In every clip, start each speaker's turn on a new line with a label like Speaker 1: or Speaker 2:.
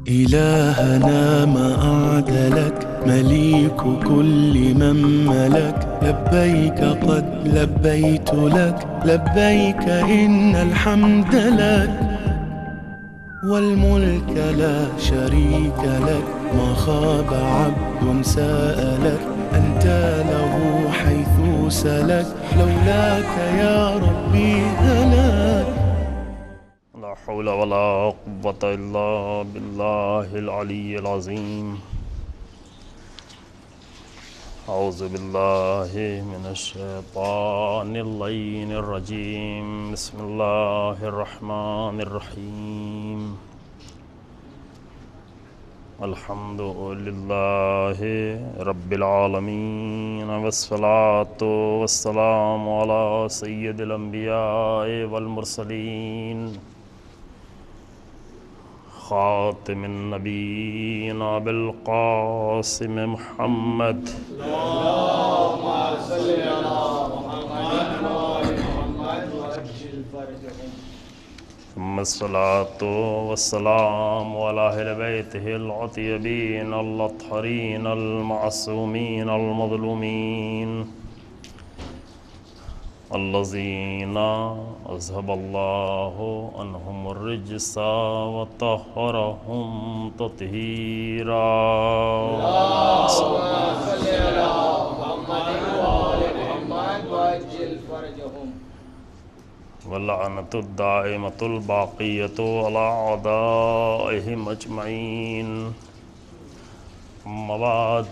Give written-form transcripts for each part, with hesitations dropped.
Speaker 1: إلهنا ما أعدلك مليك كل من ملك لبيك قد لبيت لك لبيك إن الحمد لك والملك لا شريك لك ما خاب عبد سألك أنت له حيث سلك لولاك يا ربي هلك
Speaker 2: لا حول ولا قوة إلا بالله العلي العظيم أعوذ بالله من الشيطان اللعين الرجيم بسم الله الرحمن الرحيم الحمد لله رب العالمين والصلاة والسلام على سيد الأنبياء والمرسلين خاتم النبيين بالقاسم محمد
Speaker 3: اللهم صل على محمد وآل محمد وعجل فرجهم
Speaker 2: ثم الصلاة والسلام على أهل بيته الأطيبين الأطهرين المعصومين المظلومين الذين أذهب الله عنهم الرجس وطهرهم تطهيرا
Speaker 3: اللهم صل على محمد وآل محمد وعجل فرجهم
Speaker 2: واللعنة الدائمة الباقية على أعدائهم أجمعين أما بعد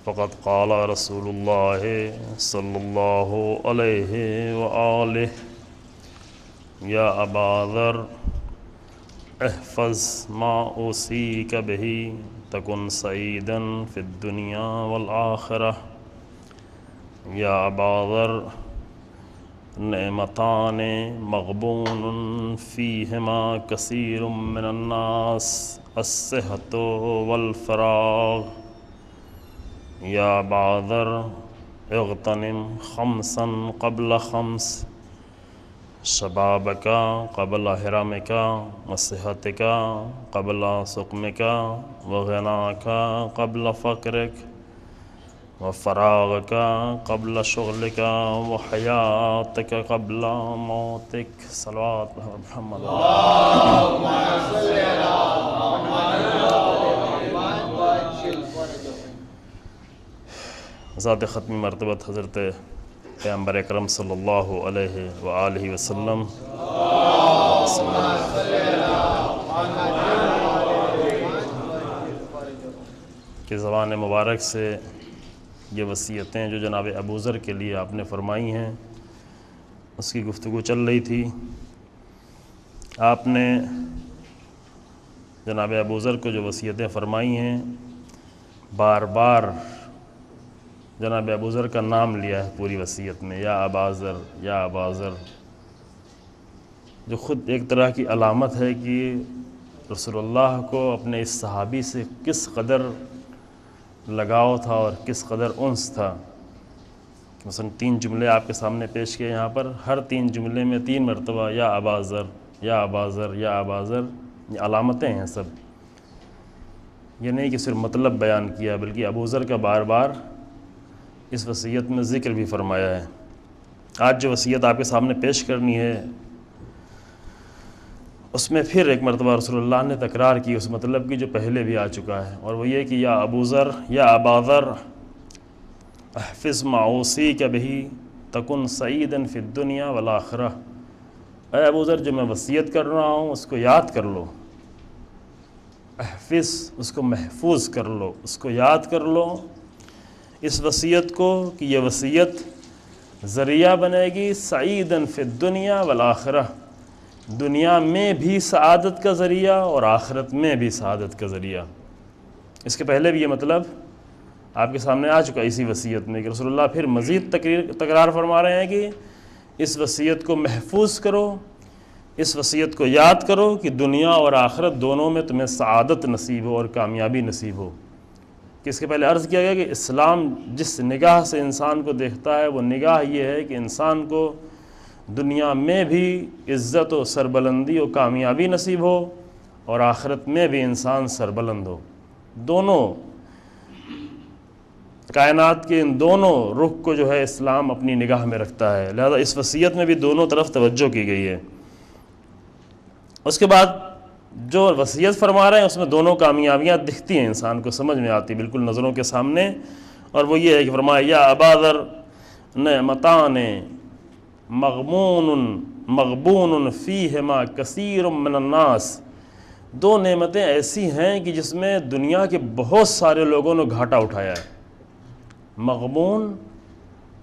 Speaker 2: فقد قال رسول الله صلى الله عليه وآله يا أبا ذر احفظ ما أوصيك به تكن سعيدا في الدنيا والآخرة يا أبا ذر نعمتان مغبون فيهما كثير من الناس الصحة والفراغ يا أبا ذر اغتنم خمسا قبل خمس شبابك قبل هرمك وصحتك قبل سقمك وغناك قبل فقرك وفراغك قبل شغلك وحياتك قبل موتك صلوات محمد
Speaker 3: اللهم صل على محمد وآل محمد وعجل فرجهم
Speaker 2: ذات ختمی مرتبت حضرت پیغمبر اکرم صلی اللہ علیہ وآلہ وسلم کی زبان مبارک سے یہ وصیتیں جو جناب ابوذر کے لیے آپ نے فرمائی ہیں اس کی گفتگو چل رہی تھی. آپ نے جناب ابوذر کو جو وصیتیں فرمائی ہیں بار بار جناب ابوذر کا نام لیا ہے پوری وصیت میں، یا ابا ذر یا ابا ذر، جو خود ایک طرح کی علامت ہے کہ رسول اللہ کو اپنے اس صحابی سے کس قدر لگاؤ تھا اور کس قدر انس تھا. مثلا 3 جملے آپ کے سامنے پیش کیے یہاں پر، ہر 3 جملے میں 3 مرتبہ یا ابا ذر یا ابا ذر یا ابا ذر، یہ علامتیں ہیں سب. یہ نہیں کہ صرف مطلب بیان کیا بلکہ ابوذر کا بار بار اس وصیت میں ذکر بھی فرمایا ہے. آج جو وصیت آپ کے سامنے پیش کرنی ہے اس میں پھر ایک مرتبہ رسول اللہ نے تکرار کی اس مطلب کی جو پہلے بھی آ چکا ہے، اور وہ یہ کہ یا ابوذر یا ابا ذر احفظ ما اوصیک بہ تکن سعیدا فی الدنیا والآخرہ. اے ابوذر جو میں وصیت کر رہا ہوں اس کو یاد کر لو، احفظ اس کو محفوظ کر لو، اس کو یاد کر لو اس وصیت کو، کہ یہ وصیت ذریعہ بنے گی سعیداً فی الدنیا والآخرہ، دنیا میں بھی سعادت کا ذریعہ اور آخرت میں بھی سعادت کا ذریعہ. اس کے پہلے بھی یہ مطلب آپ کے سامنے آ چکا اسی وصیت میں کہ رسول اللہ پھر مزید تکرار فرما رہے ہیں کہ اس وصیت کو محفوظ کرو، اس وصیت کو یاد کرو کہ دنیا اور آخرت دونوں میں تمہیں سعادت نصیب ہو اور کامیابی نصیب ہو. کہ اس کے پہلے عرض کیا گیا کہ اسلام جس نگاہ سے انسان کو دیکھتا ہے وہ نگاہ یہ ہے کہ انسان کو دنیا میں بھی عزت و سربلندی و کامیابی نصیب ہو، اور آخرت میں بھی انسان سربلند ہو۔ دونوں کائنات کے ان دونوں رخ کو جو ہے اسلام اپنی نگاہ میں رکھتا ہے، لہذا اس وصیت میں بھی دونوں طرف توجہ کی گئی ہے۔ اس کے بعد جو وصیت فرما رہے ہیں اس میں دونوں کامیابیاں دکھتی ہیں، انسان کو سمجھ میں آتی بالکل نظروں کے سامنے، اور وہ یہ ہے کہ فرمایا یا ابا ذر نعمتان مغبون فیہما کثیر من الناس، دو نعمتیں ایسی ہیں کہ جس میں دنیا کے بہت سارے لوگوں نے گھاٹا اٹھایا ہے۔ مغبون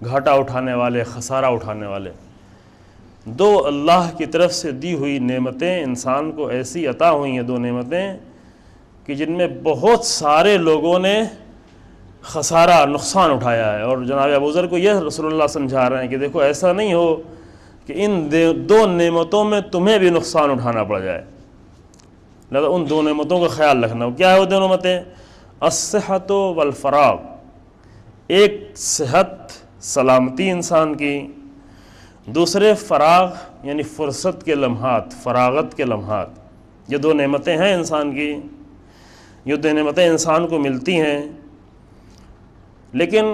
Speaker 2: گھاٹا اٹھانے والے، خسارہ اٹھانے والے۔ دو اللہ کی طرف سے دی ہوئی نعمتیں انسان کو ایسی عطا ہوئی ہیں، دو نعمتیں کہ جن میں بہت سارے لوگوں نے خسارہ، نقصان اٹھایا ہے۔ اور جناب ابوذر کو یہ رسول اللہ سمجھا رہے ہیں کہ دیکھو ایسا نہیں ہو کہ ان دو نعمتوں میں تمہیں بھی نقصان اٹھانا پڑ جائے، لہذا ان دو نعمتوں کا خیال رکھنا۔ کیا ہے وہ دو نعمتیں؟ الصحت والفراغ، ایک صحت، سلامتی انسان کی، دوسرے فراغ یعنی فرصت کے لمحات، فراغت کے لمحات۔ یہ دو نعمتیں ہیں انسان کی، یہ دو نعمتیں انسان کو ملتی ہیں، لیکن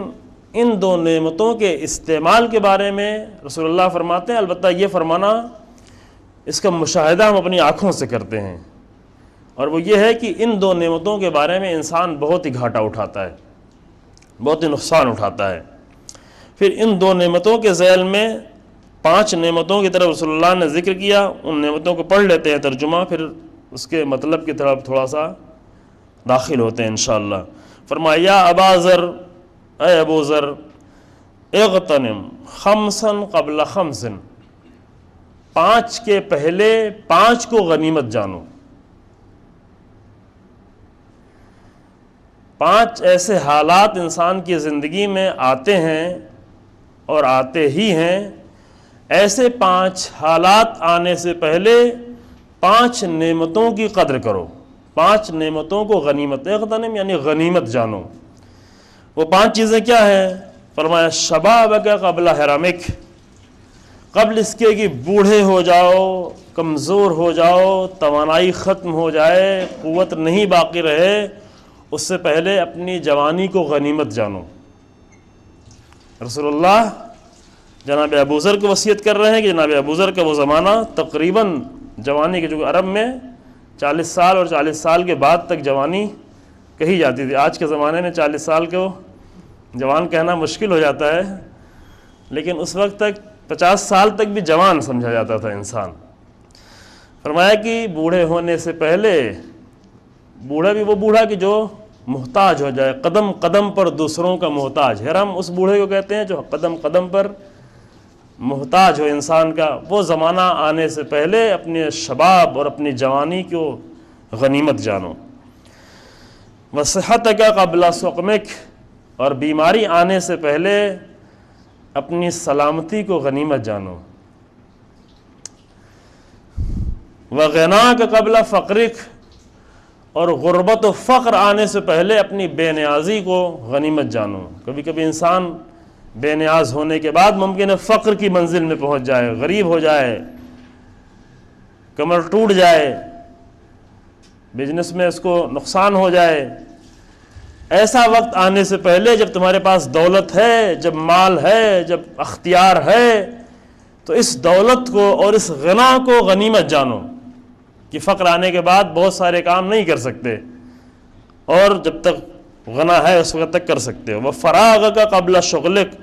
Speaker 2: ان دو نعمتوں کے استعمال کے بارے میں رسول اللہ فرماتے ہیں، البتہ یہ فرمانا اس کا مشاہدہ ہم اپنی آنکھوں سے کرتے ہیں، اور وہ یہ ہے کہ ان دو نعمتوں کے بارے میں انسان بہت ہی گھاٹا اٹھاتا ہے، بہت ہی نقصان اٹھاتا ہے۔ پھر ان دو نعمتوں کے ذیل میں 5 نعمتوں کی طرف رسول اللہ نے ذکر کیا، ان نعمتوں کو پڑھ لیتے ہیں ترجمہ، پھر اس کے مطلب کی طرف تھوڑا سا داخل ہوتے ہیں انشاءاللہ۔ فرمایا یا ابا ذر، اے ابو ذر، اغتنم خمسا قبل خمس، 5 کے پہلے 5 کو غنیمت جانو۔ 5 ایسے حالات انسان کی زندگی میں آتے ہیں اور آتے ہی ہیں، ایسے 5 حالات آنے سے پہلے 5 نعمتوں کی قدر کرو، 5 نعمتوں کو غنیمت، اغتنم یعنی غنیمت جانو۔ وہ 5 چیزیں کیا ہیں؟ فرمایا شبابک قبل حرمک، قبل اس کے کہ بوڑھے ہو جاؤ، کمزور ہو جاؤ، توانائی ختم ہو جائے، قوت نہیں باقی رہے، اس سے پہلے اپنی جوانی کو غنیمت جانو۔ رسول اللہ جناب ابوذر کو وصیت کر رہے ہیں کہ جناب ابوذر کا وہ زمانہ تقریباً جوانی کے، جو عرب میں 40 سال اور 40 سال کے بعد تک جوانی کہی جاتی تھی۔ آج کے زمانے میں 40 سال کو جوان کہنا مشکل ہو جاتا ہے، لیکن اس وقت تک 50 سال تک بھی جوان سمجھا جاتا تھا انسان۔ فرمایا کہ بوڑھے ہونے سے پہلے، بوڑھا بھی وہ بوڑھا کہ جو محتاج ہو جائے، قدم قدم پر دوسروں کا محتاج۔ حرم اس بوڑھے کو کہتے ہیں جو قدم قدم پر محتاج ہو انسان کا۔ وہ زمانہ آنے سے پہلے اپنے شباب اور اپنی جوانی کو غنیمت جانو۔ وصحتک قبل سقمک، اور بیماری آنے سے پہلے اپنی سلامتی کو غنیمت جانو۔ وغناک قبل فقرک، اور غربت و فقر آنے سے پہلے اپنی بے نیازی کو غنیمت جانو۔ کبھی کبھی انسان بے نیاز ہونے کے بعد ممکن ہے فقر کی منزل میں پہنچ جائے، غریب ہو جائے، کمر ٹوٹ جائے، بزنس میں اس کو نقصان ہو جائے۔ ایسا وقت آنے سے پہلے جب تمہارے پاس دولت ہے، جب مال ہے، جب اختیار ہے، تو اس دولت کو اور اس غنا کو غنیمت جانو کہ فقر آنے کے بعد بہت سارے کام نہیں کر سکتے، اور جب تک غنا ہے اس وقت تک کر سکتے ہو۔ وفراغک قبل شغلک،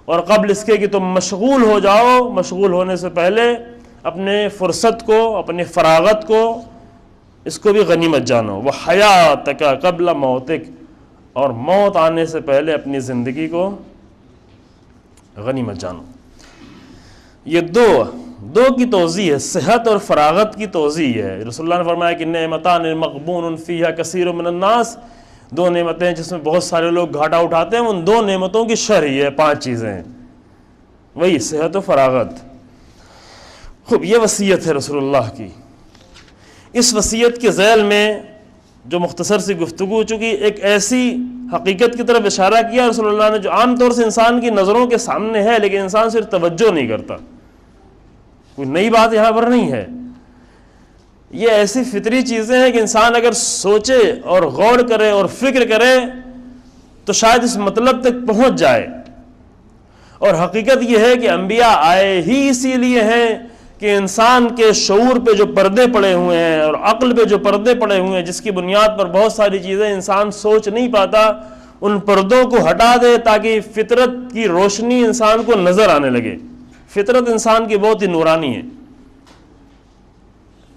Speaker 2: اور قبل اس کے کہ تم مشغول ہو جاؤ، مشغول ہونے سے پہلے اپنے فرصت کو، اپنی فراغت کو، اس کو بھی غنیمت جانو۔ وحیاتک قبل موتک، اور موت آنے سے پہلے اپنی زندگی کو غنیمت جانو۔ یہ دو کی توضیح ہے، صحت اور فراغت کی توضیح ہے۔ رسول اللہ نے فرمایا کہ نعمتان مغبون فیہا کثیر من الناس، 2 نعمتیں جس میں بہت سارے لوگ گھاٹا اٹھاتے ہیں، ان 2 نعمتوں کی شرح ہے 5 چیزیں، وہی صحت و فراغت۔ خوب، یہ وصیت ہے رسول اللہ کی۔ اس وصیت کے ذیل میں جو مختصر سی گفتگو ہو چکی، ایک ایسی حقیقت کی طرف اشارہ کیا رسول اللہ نے جو عام طور سے انسان کی نظروں کے سامنے ہے، لیکن انسان صرف توجہ نہیں کرتا۔ کوئی نئی بات یہاں پر نہیں ہے، یہ ایسی فطری چیزیں ہیں کہ انسان اگر سوچے اور غور کرے اور فکر کرے تو شاید اس مطلب تک پہنچ جائے. اور حقیقت یہ ہے کہ انبیاء آئے ہی اسی لیے ہیں کہ انسان کے شعور پہ جو پردے پڑے ہوئے ہیں اور عقل پہ جو پردے پڑے ہوئے ہیں، جس کی بنیاد پر بہت ساری چیزیں انسان سوچ نہیں پاتا، ان پردوں کو ہٹا دے تاکہ فطرت کی روشنی انسان کو نظر آنے لگے. فطرت انسان کی بہت ہی نورانی ہے.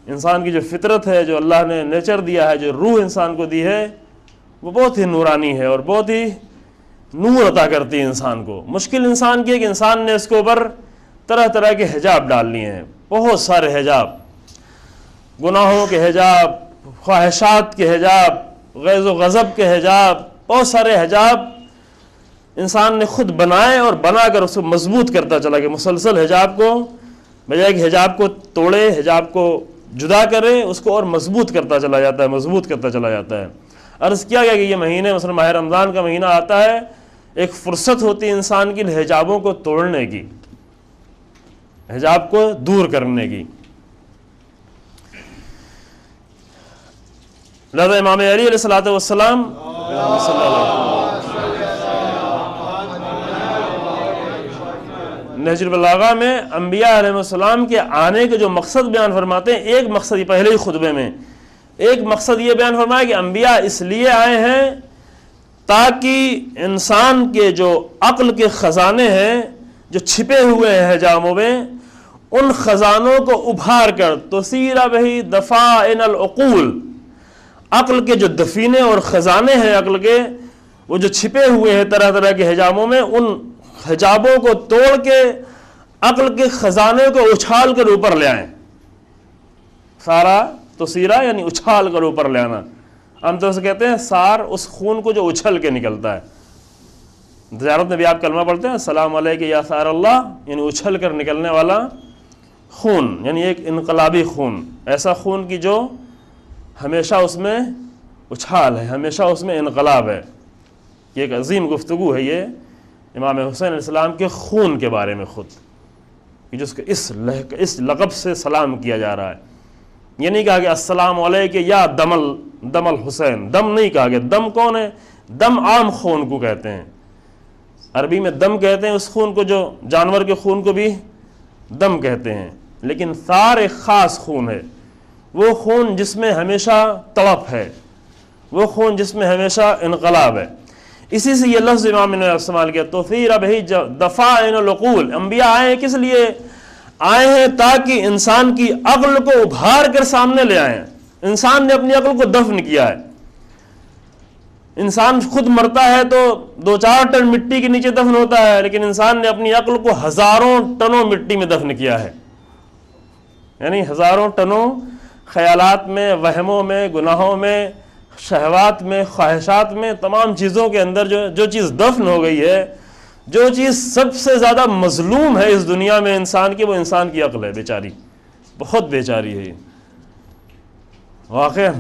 Speaker 2: انسان کی جو فطرت ہے، جو اللہ نے نیچر دیا ہے، جو روح انسان کو دی ہے، وہ بہت ہی نورانی ہے اور بہت ہی نور عطا کرتی ہے انسان کو. مشکل انسان کی ہے کہ انسان نے اس کے اوپر طرح طرح کے حجاب ڈال لیے ہیں، بہت سارے حجاب، گناہوں کے حجاب، خواہشات کے حجاب، غیظ و غضب کے حجاب، بہت سارے حجاب انسان نے خود بنائے اور بنا کر اس کو مضبوط کرتا چلا گیا. مسلسل حجاب کو بجائے کہ حجاب کو توڑے، حجاب کو جدا کرے، اس کو اور مضبوط کرتا چلا جاتا ہے، مضبوط کرتا چلا جاتا ہے. عرض کیا گیا کہ یہ مہینے مثلا ماہ رمضان کا مہینہ آتا ہے، ایک فرصت ہوتی ہے انسان کی حجابوں کو توڑنے کی، حجاب کو دور کرنے کی. لہذا امام علی علیہ الصلوۃ والسلام نہج البلاغہ میں انبیاء علیہ السلام کے آنے کے جو مقصد بیان فرماتے ہیں، ایک مقصد یہ پہلے ہی خطبے میں ایک مقصد یہ بیان فرمایا کہ انبیاء اس لیے آئے ہیں تاکہ انسان کے جو عقل کے خزانے ہیں جو چھپے ہوئے ہیں حجابوں میں، ان خزانوں کو ابھار کر تثیر بہ دفائن العقول، عقل کے جو دفینے اور خزانے ہیں عقل کے، وہ جو چھپے ہوئے ہیں طرح طرح کے حجابوں میں، ان حجابوں کو توڑ کے عقل کے خزانے کو اچھال کر اوپر لے آئیں. سارا تثیرہ یعنی اچھال کر اوپر لے آنا. ہم تو اسے کہتے ہیں سار اس خون کو جو اچھل کے نکلتا ہے. زیارت میں بھی آپ کلمہ پڑھتے ہیں السلام علیکم یا سار اللہ، یعنی اچھل کر نکلنے والا خون، یعنی ایک انقلابی خون، ایسا خون کی جو ہمیشہ اس میں اچھال ہے، ہمیشہ اس میں انقلاب ہے. یہ ایک عظیم گفتگو ہے یہ امام حسین علیہ السلام کے خون کے بارے میں خود، کہ جس کو اس لقب سے سلام کیا جا رہا ہے. یہ نہیں کہا کہ السلام علیکم یا دم الحسین، دم نہیں کہا گیا. دم کون ہے؟ دم عام خون کو کہتے ہیں، عربی میں دم کہتے ہیں اس خون کو، جو جانور کے خون کو بھی دم کہتے ہیں. لیکن ثار ایک خاص خون ہے، وہ خون جس میں ہمیشہ تڑپ ہے، وہ خون جس میں ہمیشہ انقلاب ہے. اسی سے یہ لفظ امام نے استعمال کیا تثیر بہ دفائن العقول. انبیاء آئے کس لیے؟ آئے ہیں تاکہ انسان کی عقل کو ابھار کر سامنے لے آئیں. انسان نے اپنی عقل کو دفن کیا ہے. انسان خود مرتا ہے تو 2-4 ٹن مٹی کے نیچے دفن ہوتا ہے، لیکن انسان نے اپنی عقل کو ہزاروں ٹنوں مٹی میں دفن کیا ہے. یعنی ہزاروں ٹنوں خیالات میں، وہموں میں، گناہوں میں، شہوات میں، خواہشات میں، تمام چیزوں کے اندر جو چیز دفن ہو گئی ہے، جو چیز سب سے زیادہ مظلوم ہے اس دنیا میں انسان کی، وہ انسان کی عقل ہے. بیچاری، بہت بیچاری ہے. واقعا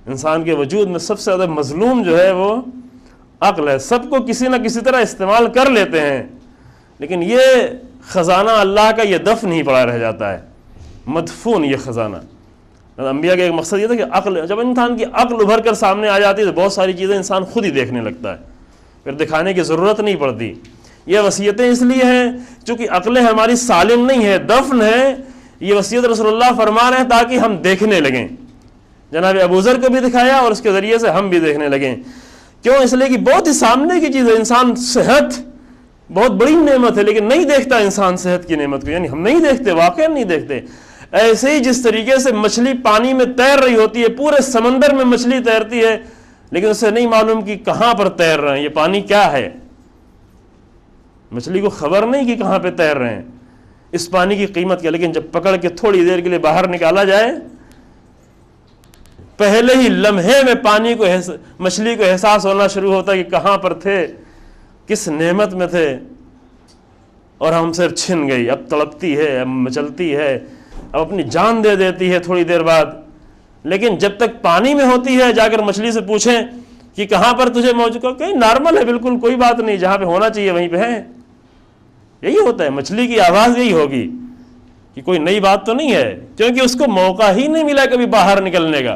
Speaker 2: انسان کے وجود میں سب سے زیادہ مظلوم جو ہے وہ عقل ہے. سب کو کسی نہ کسی طرح استعمال کر لیتے ہیں، لیکن یہ خزانہ اللہ کا یہ دفن ہی پڑا رہ جاتا ہے، مدفون یہ خزانہ. انبیاء کا ایک مقصد یہ تھا کہ عقل، جب انسان کی عقل ابھر کر سامنے آ جاتی ہے تو بہت ساری چیزیں انسان خود ہی دیکھنے لگتا ہے، پھر دکھانے کی ضرورت نہیں پڑتی. یہ وصیتیں اس لیے ہیں چونکہ عقلیں ہماری سالم نہیں ہے، دفن ہے. یہ وصیت رسول اللہ فرما رہے ہیں تاکہ ہم دیکھنے لگیں. جناب ابوذر کو بھی دکھایا اور اس کے ذریعے سے ہم بھی دیکھنے لگیں. کیوں؟ اس لیے کہ بہت ہی سامنے کی چیز ہے. انسان صحت بہت بڑی نعمت ہے، لیکن نہیں دیکھتا انسان صحت کی نعمت کو، یعنی ہم نہیں دیکھتے، واقعا نہیں دیکھتے. ایسے ہی جس طریقے سے مچھلی پانی میں تیر رہی ہوتی ہے، پورے سمندر میں مچھلی تیرتی ہے، لیکن اسے نہیں معلوم کہ کہاں پر تیر رہے ہیں، یہ پانی کیا ہے. مچھلی کو خبر نہیں کہ کہاں پہ تیر رہے ہیں، اس پانی کی قیمت کیا. لیکن جب پکڑ کے تھوڑی دیر کے لیے باہر نکالا جائے، پہلے ہی لمحے میں پانی کو، مچھلی کو احساس ہونا شروع ہوتا ہے کہ کہاں پر تھے، کس نعمت میں تھے، اور ہم سے چھن گئی. اب تڑپتی ہے، اب مچلتی ہے، اب اپنی جان دے دیتی ہے تھوڑی دیر بعد. لیکن جب تک پانی میں ہوتی ہے، جا کر مچھلی سے پوچھیں کہ کہاں پر تجھے موجود، کہیں نارمل ہے، بالکل کوئی بات نہیں، جہاں پہ ہونا چاہیے وہیں پہ ہے. یہی ہوتا ہے، مچھلی کی آواز یہی ہوگی کہ کوئی نئی بات تو نہیں ہے، کیونکہ اس کو موقع ہی نہیں ملا کبھی باہر نکلنے کا،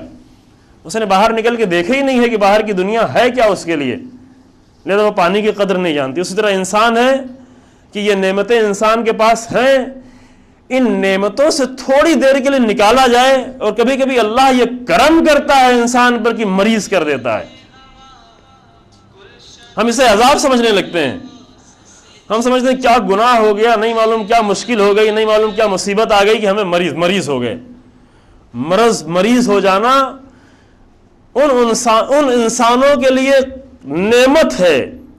Speaker 2: اس نے باہر نکل کے دیکھا ہی نہیں ہے کہ باہر کی دنیا ہے کیا اس کے لیے، لہذا وہ پانی کی قدر نہیں جانتی۔ اسی طرح انسان ہے کہ یہ نعمتیں انسان کے پاس ہیں، ان نعمتوں سے تھوڑی دیر کے لیے نکالا جائے، اور کبھی کبھی اللہ یہ کرم کرتا ہے انسان پر کہ مریض کر دیتا ہے۔ ہم اسے عذاب سمجھنے لگتے ہیں، ہم سمجھتے ہیں کیا گناہ ہو گیا، نہیں معلوم کیا مشکل ہو گئی، نہیں معلوم کیا مصیبت آ گئی کہ ہمیں مریض ہو گئے۔ مریض ہو جانا ان انسانوں کے لیے نعمت ہے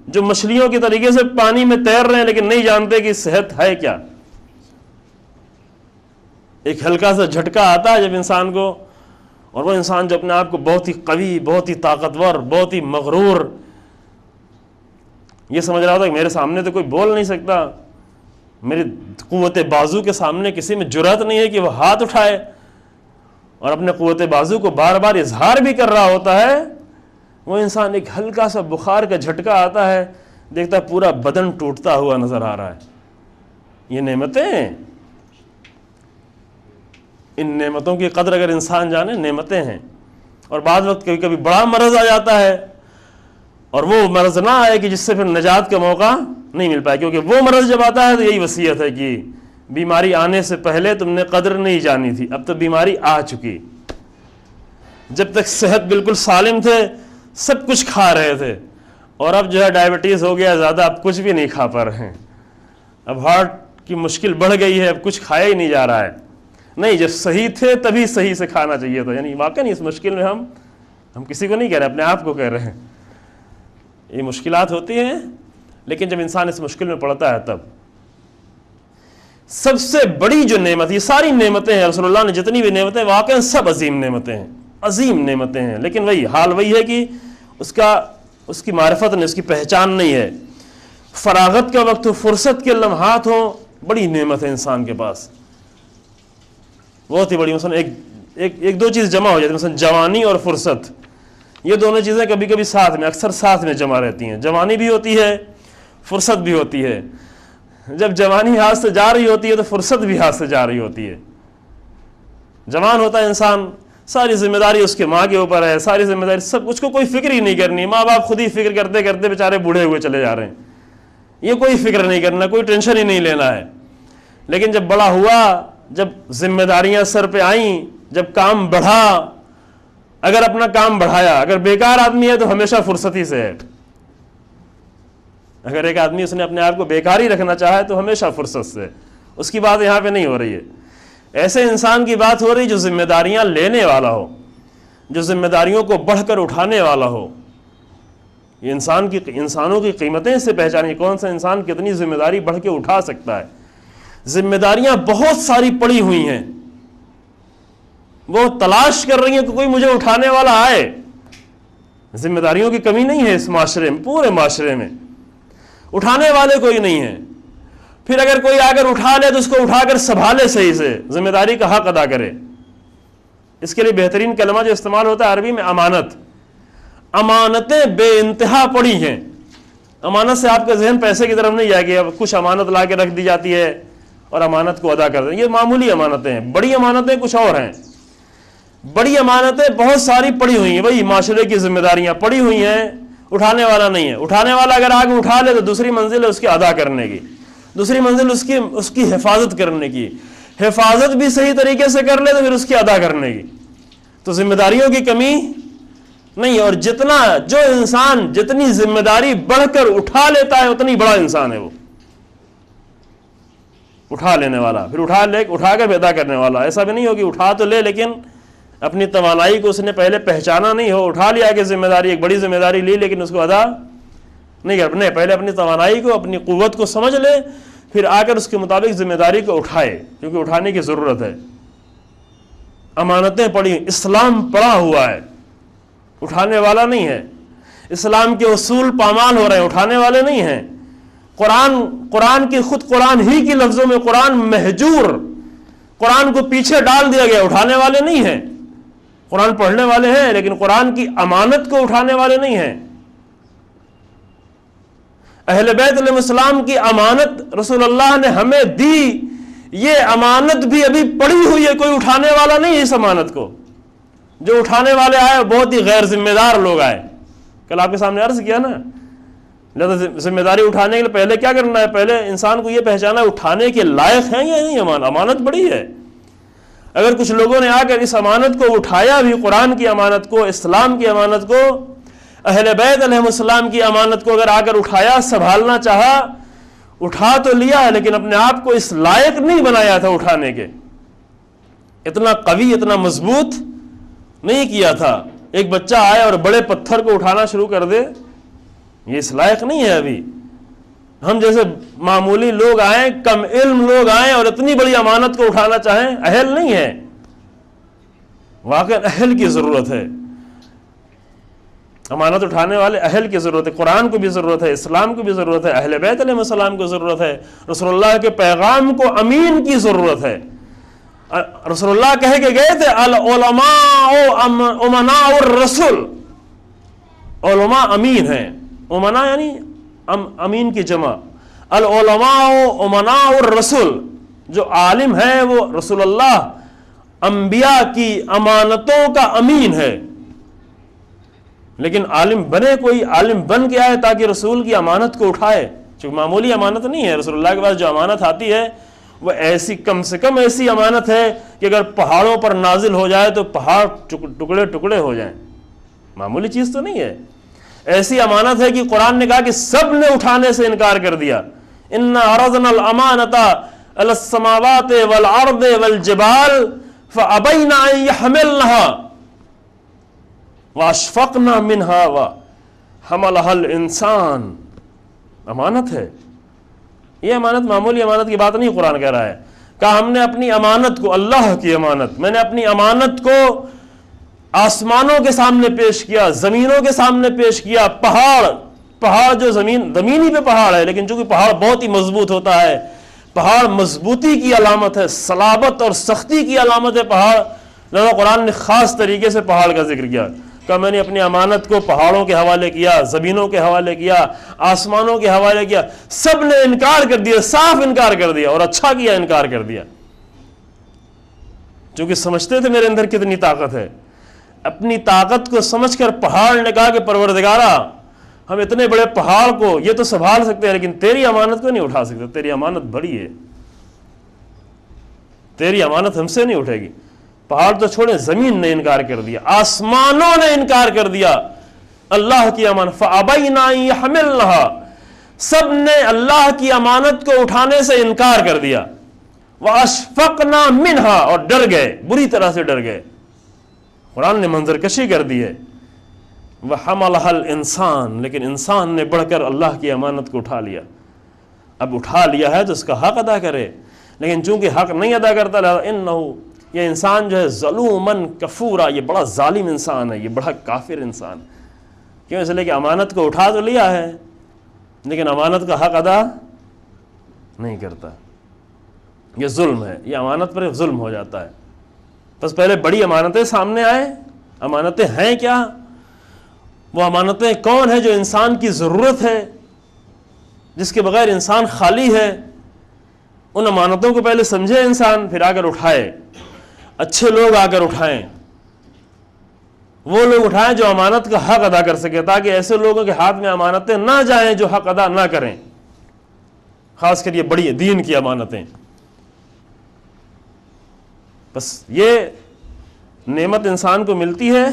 Speaker 2: جو مچھلیوں کے طریقے سے پانی میں تیر رہے ہیں لیکن نہیں جانتے کہ صحت ہے کیا۔ ایک ہلکا سا جھٹکا آتا ہے جب انسان کو، اور وہ انسان جو اپنے آپ کو بہت ہی قوی، بہت ہی طاقتور، بہت ہی مغرور یہ سمجھ رہا ہوتا کہ میرے سامنے تو کوئی بول نہیں سکتا، میری قوت بازو کے سامنے کسی میں جرأت نہیں ہے کہ وہ ہاتھ اٹھائے، اور اپنے قوت بازو کو بار بار اظہار بھی کر رہا ہوتا ہے، وہ انسان ایک ہلکا سا بخار کا جھٹکا آتا ہے، دیکھتا ہے پورا بدن ٹوٹتا ہوا نظر آ رہا ہے۔ یہ نعمتیں ہیں، ان نعمتوں کی قدر اگر انسان جانے، نعمتیں ہیں۔ اور بعض وقت کبھی کبھی بڑا مرض آ جاتا ہے، اور وہ مرض نہ آئے کہ جس سے پھر نجات کا موقع نہیں مل پائے، کیونکہ وہ مرض جب آتا ہے تو یہی وصیت ہے کہ بیماری آنے سے پہلے تم نے قدر نہیں جانی تھی، اب تو بیماری آ چکی، جب تک صحت بالکل سالم تھے سب کچھ کھا رہے تھے، اور اب جو ہے ڈائبٹیز ہو گیا زیادہ، اب کچھ بھی نہیں کھا پا رہے ہیں، اب ہارٹ کی مشکل بڑھ گئی ہے، اب کچھ کھایا ہی نہیں جا رہا ہے۔ نہیں، جب صحیح تھے تبھی صحیح سے کھانا چاہیے تھا۔ یعنی واقعی اس مشکل میں ہم کسی کو نہیں کہہ رہے، اپنے آپ کو کہہ رہے ہیں۔ یہ مشکلات ہوتی ہیں، لیکن جب انسان اس مشکل میں پڑتا ہے تب سب سے بڑی جو نعمت، یہ ساری نعمتیں ہیں، رسول اللہ نے جتنی بھی نعمتیں واقعی سب عظیم نعمتیں ہیں، عظیم نعمتیں ہیں، لیکن حال وہی ہے کہ اس کی معرفت نہیں، اس کی پہچان نہیں ہے۔ فراغت کا وقت ہو، فرصت کے لمحات ہوں، بڑی نعمت ہے انسان کے پاس، بہت ہی بڑی۔ مثلا ایک دو چیز جمع ہو جاتی ہے، مثلا جوانی اور فرصت، یہ دونوں چیزیں کبھی کبھی ساتھ میں، اکثر ساتھ میں جمع رہتی ہیں۔ جوانی بھی ہوتی ہے، فرصت بھی ہوتی ہے۔ جب جوانی ہاتھ سے جا رہی ہوتی ہے تو فرصت بھی ہاتھ سے جا رہی ہوتی ہے۔ جوان ہوتا ہے انسان، ساری ذمہ داری اس کے ماں کے اوپر ہے، ساری ذمہ داری سب، اس کو کوئی فکر ہی نہیں کرنی، ماں باپ خود ہی فکر کرتے کرتے بیچارے بوڑھے ہوئے چلے جا رہے ہیں، یہ کوئی فکر نہیں کرنا، کوئی ٹینشن ہی نہیں لینا ہے۔ لیکن جب بڑا ہوا، جب ذمہ داریاں سر پہ آئیں، جب کام بڑھا، اگر اپنا کام بڑھایا، اگر بیکار آدمی ہے تو ہمیشہ فرصت ہی سے ہے، اگر ایک آدمی اس نے اپنے آپ کو بیکار ہی رکھنا چاہا تو ہمیشہ فرصت سے۔ اس کی بات یہاں پہ نہیں ہو رہی ہے، ایسے انسان کی بات ہو رہی جو ذمہ داریاں لینے والا ہو، جو ذمہ داریوں کو بڑھ کر اٹھانے والا ہو۔ یہ انسانوں کی قیمتیں سے پہچانی، کون سا انسان کتنی ذمہ داری بڑھ کے اٹھا سکتا ہے۔ ذمہ داریاں بہت ساری پڑی ہوئی ہیں، وہ تلاش کر رہی ہیں کہ کوئی مجھے اٹھانے والا آئے۔ ذمہ داریوں کی کمی نہیں ہے اس معاشرے میں، پورے معاشرے میں اٹھانے والے کوئی نہیں ہے۔ پھر اگر کوئی آ کر اٹھا لے تو اس کو اٹھا کر سنبھالے، صحیح سے ذمہ داری کا حق ادا کرے۔ اس کے لیے بہترین کلمہ جو استعمال ہوتا ہے عربی میں امانت۔ امانتیں بے انتہا پڑی ہیں۔ امانت سے آپ کا ذہن پیسے کی طرف نہیں جائے گی، اب کچھ امانت لا کے رکھ دی جاتی ہے اور امانت کو ادا کر دیں، یہ معمولی امانتیں ہیں۔ بڑی امانتیں کچھ اور ہیں، بڑی امانتیں بہت ساری پڑی ہوئی ہیں، وہی معاشرے کی ذمہ داریاں پڑی ہوئی ہیں، اٹھانے والا نہیں ہے۔ اٹھانے والا اگر آگے اٹھا لے تو دوسری منزل ہے اس کی ادا کرنے کی، دوسری منزل اس کی حفاظت کرنے کی، حفاظت بھی صحیح طریقے سے کر لے تو پھر اس کی ادا کرنے کی۔ تو ذمہ داریوں کی کمی نہیں ہے، اور جو انسان جتنی ذمہ داری بڑھ کر اٹھا لیتا ہے اتنی بڑا انسان ہے وہ، اٹھا لینے والا، پھر اٹھا کر بھی ادا کرنے والا۔ ایسا بھی نہیں ہو کہ اٹھا تو لے لیکن اپنی توانائی کو اس نے پہلے پہچانا نہیں ہو، اٹھا لیا کہ ذمہ داری، ایک بڑی ذمہ داری لی لیکن اس کو ادا نہیں کرنا، پہلے اپنی توانائی کو، اپنی قوت کو سمجھ لے، پھر آ کر اس کے مطابق ذمہ داری کو اٹھائے، کیونکہ اٹھانے کی ضرورت ہے۔ امانتیں پڑی، اسلام پڑا ہوا ہے، اٹھانے والا نہیں ہے۔ اسلام کے اصول پامال ہو رہے ہیں، اٹھانے والے نہیں ہیں۔ قرآن ہی کی لفظوں میں قرآن مہجور، قرآن کو پیچھے ڈال دیا گیا، اٹھانے والے نہیں ہیں۔ قرآن پڑھنے والے ہیں لیکن قرآن کی امانت کو اٹھانے والے نہیں ہیں۔ اہل بیت علیہ السلام کی امانت رسول اللہ نے ہمیں دی، یہ امانت بھی ابھی پڑی ہوئی ہے، کوئی اٹھانے والا نہیں ہے اس امانت کو. جو اٹھانے والے آئے بہت ہی غیر ذمہ دار لوگ آئے. کل آپ کے سامنے عرض کیا نا، لہذا ذمہ داری اٹھانے کے لیے پہلے کیا کرنا ہے؟ پہلے انسان کو یہ پہچانا ہے اٹھانے کے لائق ہیں یا نہیں. امانت بڑی ہے. اگر کچھ لوگوں نے آ کر اس امانت کو اٹھایا بھی، قرآن کی امانت کو، اسلام کی امانت کو، اہل بیت علیہ السلام کی امانت کو اگر آ کر اٹھایا، سنبھالنا چاہا، اٹھا تو لیا لیکن اپنے آپ کو اس لائق نہیں بنایا تھا اٹھانے کے، اتنا قوی، اتنا مضبوط نہیں کیا تھا. ایک بچہ آئے اور بڑے پتھر کو اٹھانا شروع کر دے، یہ اس لائق نہیں ہے. ابھی ہم جیسے معمولی لوگ آئیں، کم علم لوگ آئیں اور اتنی بڑی امانت کو اٹھانا چاہیں، اہل نہیں ہے. واقعا اہل کی ضرورت ہے. امانت اٹھانے والے اہل کی ضرورت ہے. قرآن کو بھی ضرورت ہے، اسلام کو بھی ضرورت ہے، اہل بیت علیہ السلام کو ضرورت ہے، رسول اللہ کے پیغام کو امین کی ضرورت ہے. رسول اللہ کہہ کے گئے تھے العلماء امناء الرسول. علماء امین ہیں. امناء یعنی امین کی جمع. العلماء امناء الرسول، جو عالم ہے وہ رسول اللہ انبیاء کی امانتوں کا امین ہے. لیکن عالم بنے، کوئی عالم بن کے آئے تاکہ رسول کی امانت کو اٹھائے، چونکہ معمولی امانت نہیں ہے. رسول اللہ کے پاس جو امانت آتی ہے وہ ایسی، کم سے کم ایسی امانت ہے کہ اگر پہاڑوں پر نازل ہو جائے تو پہاڑ ٹکڑے ٹکڑے ہو جائیں. معمولی چیز تو نہیں ہے. ایسی امانت ہے کہ قرآن نے کہا کہ سب نے اٹھانے سے انکار کر دیا. انا عرضنا الامانۃ علی السماوات والارض والجبال فابین ان یحملنها واشفقنا منها وحملها الانسان. امانت ہے یہ. امانت معمولی امانت کی بات نہیں قرآن کہہ رہا ہے. کہا ہم نے اپنی امانت کو، اللہ کی امانت، میں نے اپنی امانت کو آسمانوں کے سامنے پیش کیا، زمینوں کے سامنے پیش کیا. پہاڑ جو زمینی پہ پہاڑ ہے، لیکن چونکہ پہاڑ بہت ہی مضبوط ہوتا ہے، پہاڑ مضبوطی کی علامت ہے، صلابت اور سختی کی علامت ہے پہاڑ، لہذا قرآن نے خاص طریقے سے پہاڑ کا ذکر کیا. کہ میں نے اپنی امانت کو پہاڑوں کے حوالے کیا، زمینوں کے حوالے کیا، آسمانوں کے حوالے کیا. سب نے انکار کر دیا، صاف انکار کر دیا، اور اچھا کیا انکار کر دیا، چونکہ سمجھتے تھے میرے اندر کتنی طاقت ہے. اپنی طاقت کو سمجھ کر پہاڑ نے کہا کہ پروردگارا، ہم اتنے بڑے پہاڑ کو یہ تو سنبھال سکتے ہیں لیکن تیری امانت کو نہیں اٹھا سکتے. تیری امانت بڑی ہے، تیری امانت ہم سے نہیں اٹھے گی. پہاڑ تو چھوڑے، زمین نے انکار کر دیا، آسمانوں نے انکار کر دیا اللہ کی امانت. فابینا ان یحملنها، سب نے اللہ کی امانت کو اٹھانے سے انکار کر دیا. واشفقنا منها، اور ڈر گئے، بری طرح سے ڈر گئے. قرآن نے منظر کشی کر دی ہے. وحملها الانسان، لیکن انسان نے بڑھ کر اللہ کی امانت کو اٹھا لیا. اب اٹھا لیا ہے تو اس کا حق ادا کرے، لیکن چونکہ حق نہیں ادا کرتا، لہذا انہ، یہ انسان جو ہے ظلومن کفورا، یہ بڑا ظالم انسان ہے، یہ بڑا کافر انسان. کیوں؟ اس لیے کہ امانت کو اٹھا تو لیا ہے لیکن امانت کا حق ادا نہیں کرتا. یہ ظلم ہے، یہ امانت پر ظلم ہو جاتا ہے. بس پہلے بڑی امانتیں سامنے آئے. امانتیں ہیں کیا؟ وہ امانتیں کون ہیں جو انسان کی ضرورت ہے، جس کے بغیر انسان خالی ہے. ان امانتوں کو پہلے سمجھے انسان، پھر آ کر اٹھائے. اچھے لوگ آ کر اٹھائیں، وہ لوگ اٹھائیں جو امانت کا حق ادا کر سکے، تاکہ ایسے لوگوں کے ہاتھ میں امانتیں نہ جائیں جو حق ادا نہ کریں. خاص کر یہ بڑی دین کی امانتیں. بس یہ نعمت انسان کو ملتی ہے،